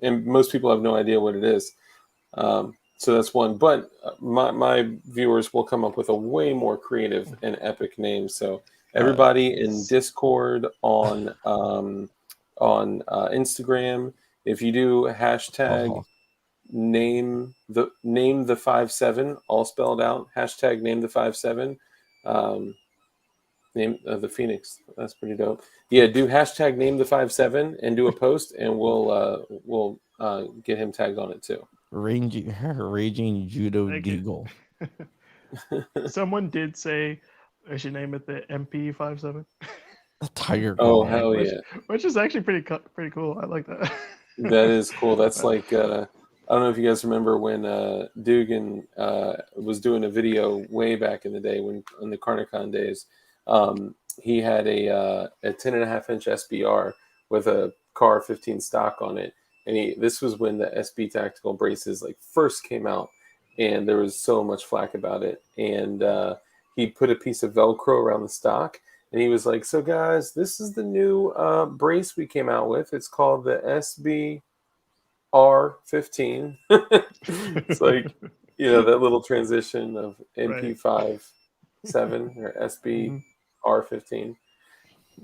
And most people have no idea what it is. So that's one. But my viewers will come up with a way more creative and epic name. So everybody in Discord, on Instagram, if you do hashtag name the 5.7, all spelled out, hashtag name the 5.7, name the Phoenix. That's pretty dope. Yeah, do hashtag name the 5.7 and do a post, and we'll get him tagged on it too. Raging Judo Thank you. Deagle. Someone did say I should name it the MP57. The Tiger Oh, Claw. hell which, yeah. Which is actually pretty cool. I like that. That is cool. That's like I don't know if you guys remember when Dugan was doing a video way back in the day, when in the Carnicon days. He had a 10.5-inch SBR with a Car 15 stock on it, and this was when the SB tactical braces like first came out, and there was so much flack about it. And he put a piece of Velcro around the stock, and he was like, "So guys, this is the new brace we came out with. It's called the SB R15." It's like, that little transition of MP57 or SB R15.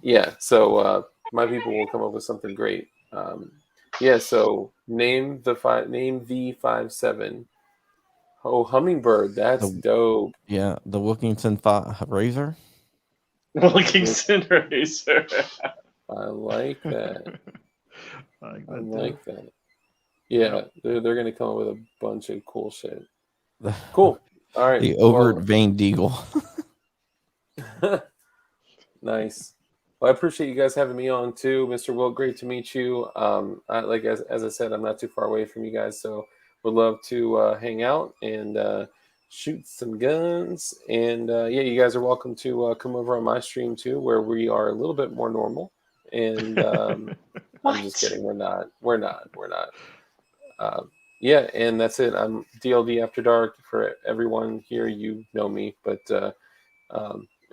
Yeah, so my people will come up with something great. So Name the 5.7. Oh, hummingbird. That's The- dope. Yeah, the Wilkinson Razor. Wilkinson Racer. I like that. I like I that like too. that. Yeah, they're gonna come up with a bunch of cool shit. The, Cool. All right. the overt vein Deagle. Nice. Well, I appreciate you guys having me on too, Mr. Wilk. Great to meet you. As I said, I'm not too far away from you guys, so would love to hang out and shoot some guns. And yeah, you guys are welcome to come over on my stream too, where we are a little bit more normal. And I'm just kidding. We're not. Yeah, and that's it. I'm DLD After Dark. For everyone here, you know me, but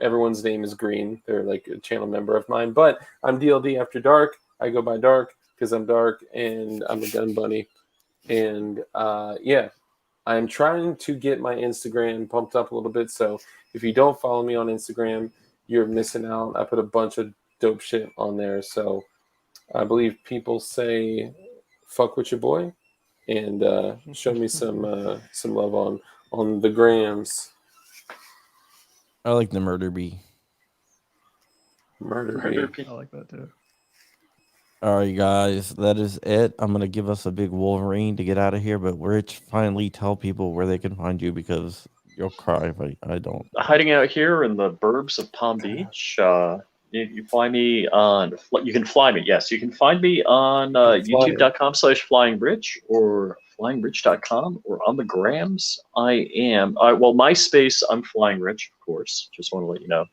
everyone's name is Green. They're like a channel member of mine. But I'm DLD After Dark. I go by Dark because I'm dark and I'm a gun bunny. And yeah, I'm trying to get my Instagram pumped up a little bit. So if you don't follow me on Instagram, you're missing out. I put a bunch of dope shit on there. So I believe people say, fuck with your boy. And show me some love on the grams. I like the murder bee. Murder I like that too. All right, guys, that is it. I'm gonna give us a big Wolverine to get out of here, but Rich, finally tell people where they can find you because you'll cry if I don't. Hiding out here in the burbs of Palm Beach. You find me on. You can fly me. Yes, you can find me on YouTube.com/FlyingRich or FlyingRich.com or on the grams. I am. Well, MySpace. I'm Flying Rich, of course. Just want to let you know.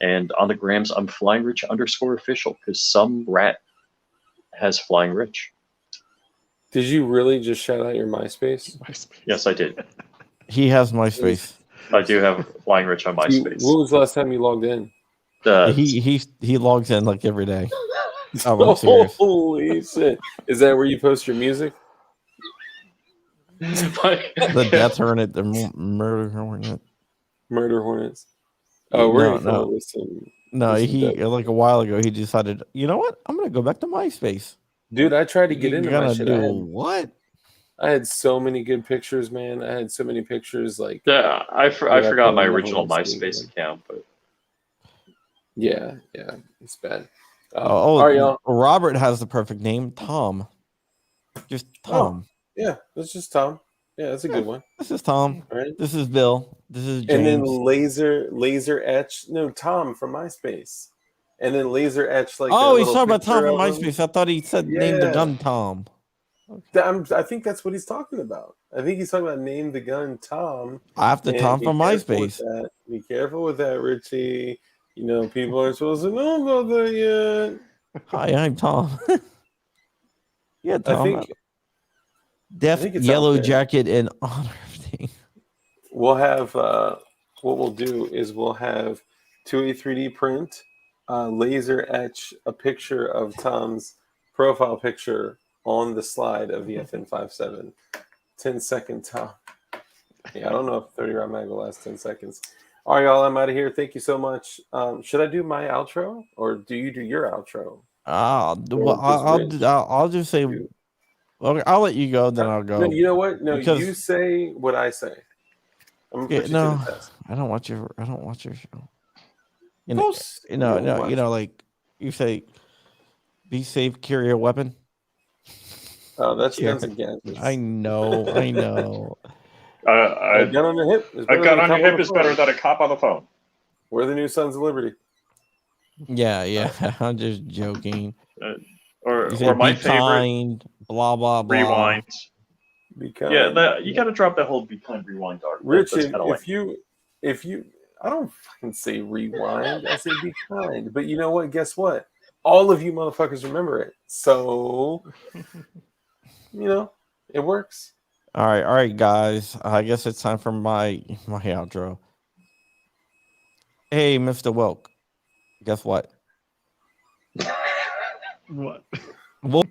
And on the grams, I'm FlyingRich_official because some rat has Flying Rich. Did you really just shout out your MySpace? Yes, I did. He has MySpace. I do have Flying Rich on MySpace. When was the last time you logged in? He logs in like every day. Oh, I'm serious. Holy shit! Is that where you post your music? The Death Hornet, the Murder Hornet. Murder Hornets. Oh, we're no. No, he like a while ago he decided, you know what? I'm gonna go back to MySpace. Dude, I tried to get into my shit. What? I had so many good pictures, man. I had so many pictures. Like, yeah, I forgot my original MySpace account, but yeah, it's bad. All right, y'all. Robert has the perfect name, Tom. Just Tom. Yeah, that's just Tom. Yeah, that's a good one. This is Tom. All right. This is Bill. This is James. And then laser etch. No, Tom from MySpace. And then laser etch like. Oh, he's talking about Tom from MySpace. I thought he said name the gun Tom. Okay. I think that's what he's talking about. I think he's talking about name the gun Tom. After Tom from MySpace. Be careful with that, Richie. You know, people aren't supposed to know about that yet. Hi, I'm Tom. Yeah, Tom. I think Def Yellow Jacket in honor of thing. We'll have what we'll do is we'll have 2A 3D print, laser etch a picture of Tom's profile picture on the slide of the FN57. 10-second Tom. Yeah, I don't know if 30 round mag will last 10 seconds. All right, y'all, I'm out of here. Thank you so much. Should I do my outro or do you do your outro? I'll just say. Okay, I'll let you go, then I'll go. No, you know what? No, you say what I say. I'm gonna put you to the test. I don't watch your show. You know, like you say, be safe, carry a weapon. Oh, that's Guns and Gadgets. I know. A gun on your hip is better than a cop on the phone. We're the new Sons of Liberty. Yeah. I'm just joking. Or my favorite. Kind, blah blah blah. Rewind. Be kind. Yeah, you got to drop that whole be kind rewind art. Richard, if you, I don't fucking say rewind. I say be kind. But you know what? Guess what? All of you motherfuckers remember it. So, you know, it works. All right, guys. I guess it's time for my outro. Hey, Mr. Wilk. Guess what? What? Well,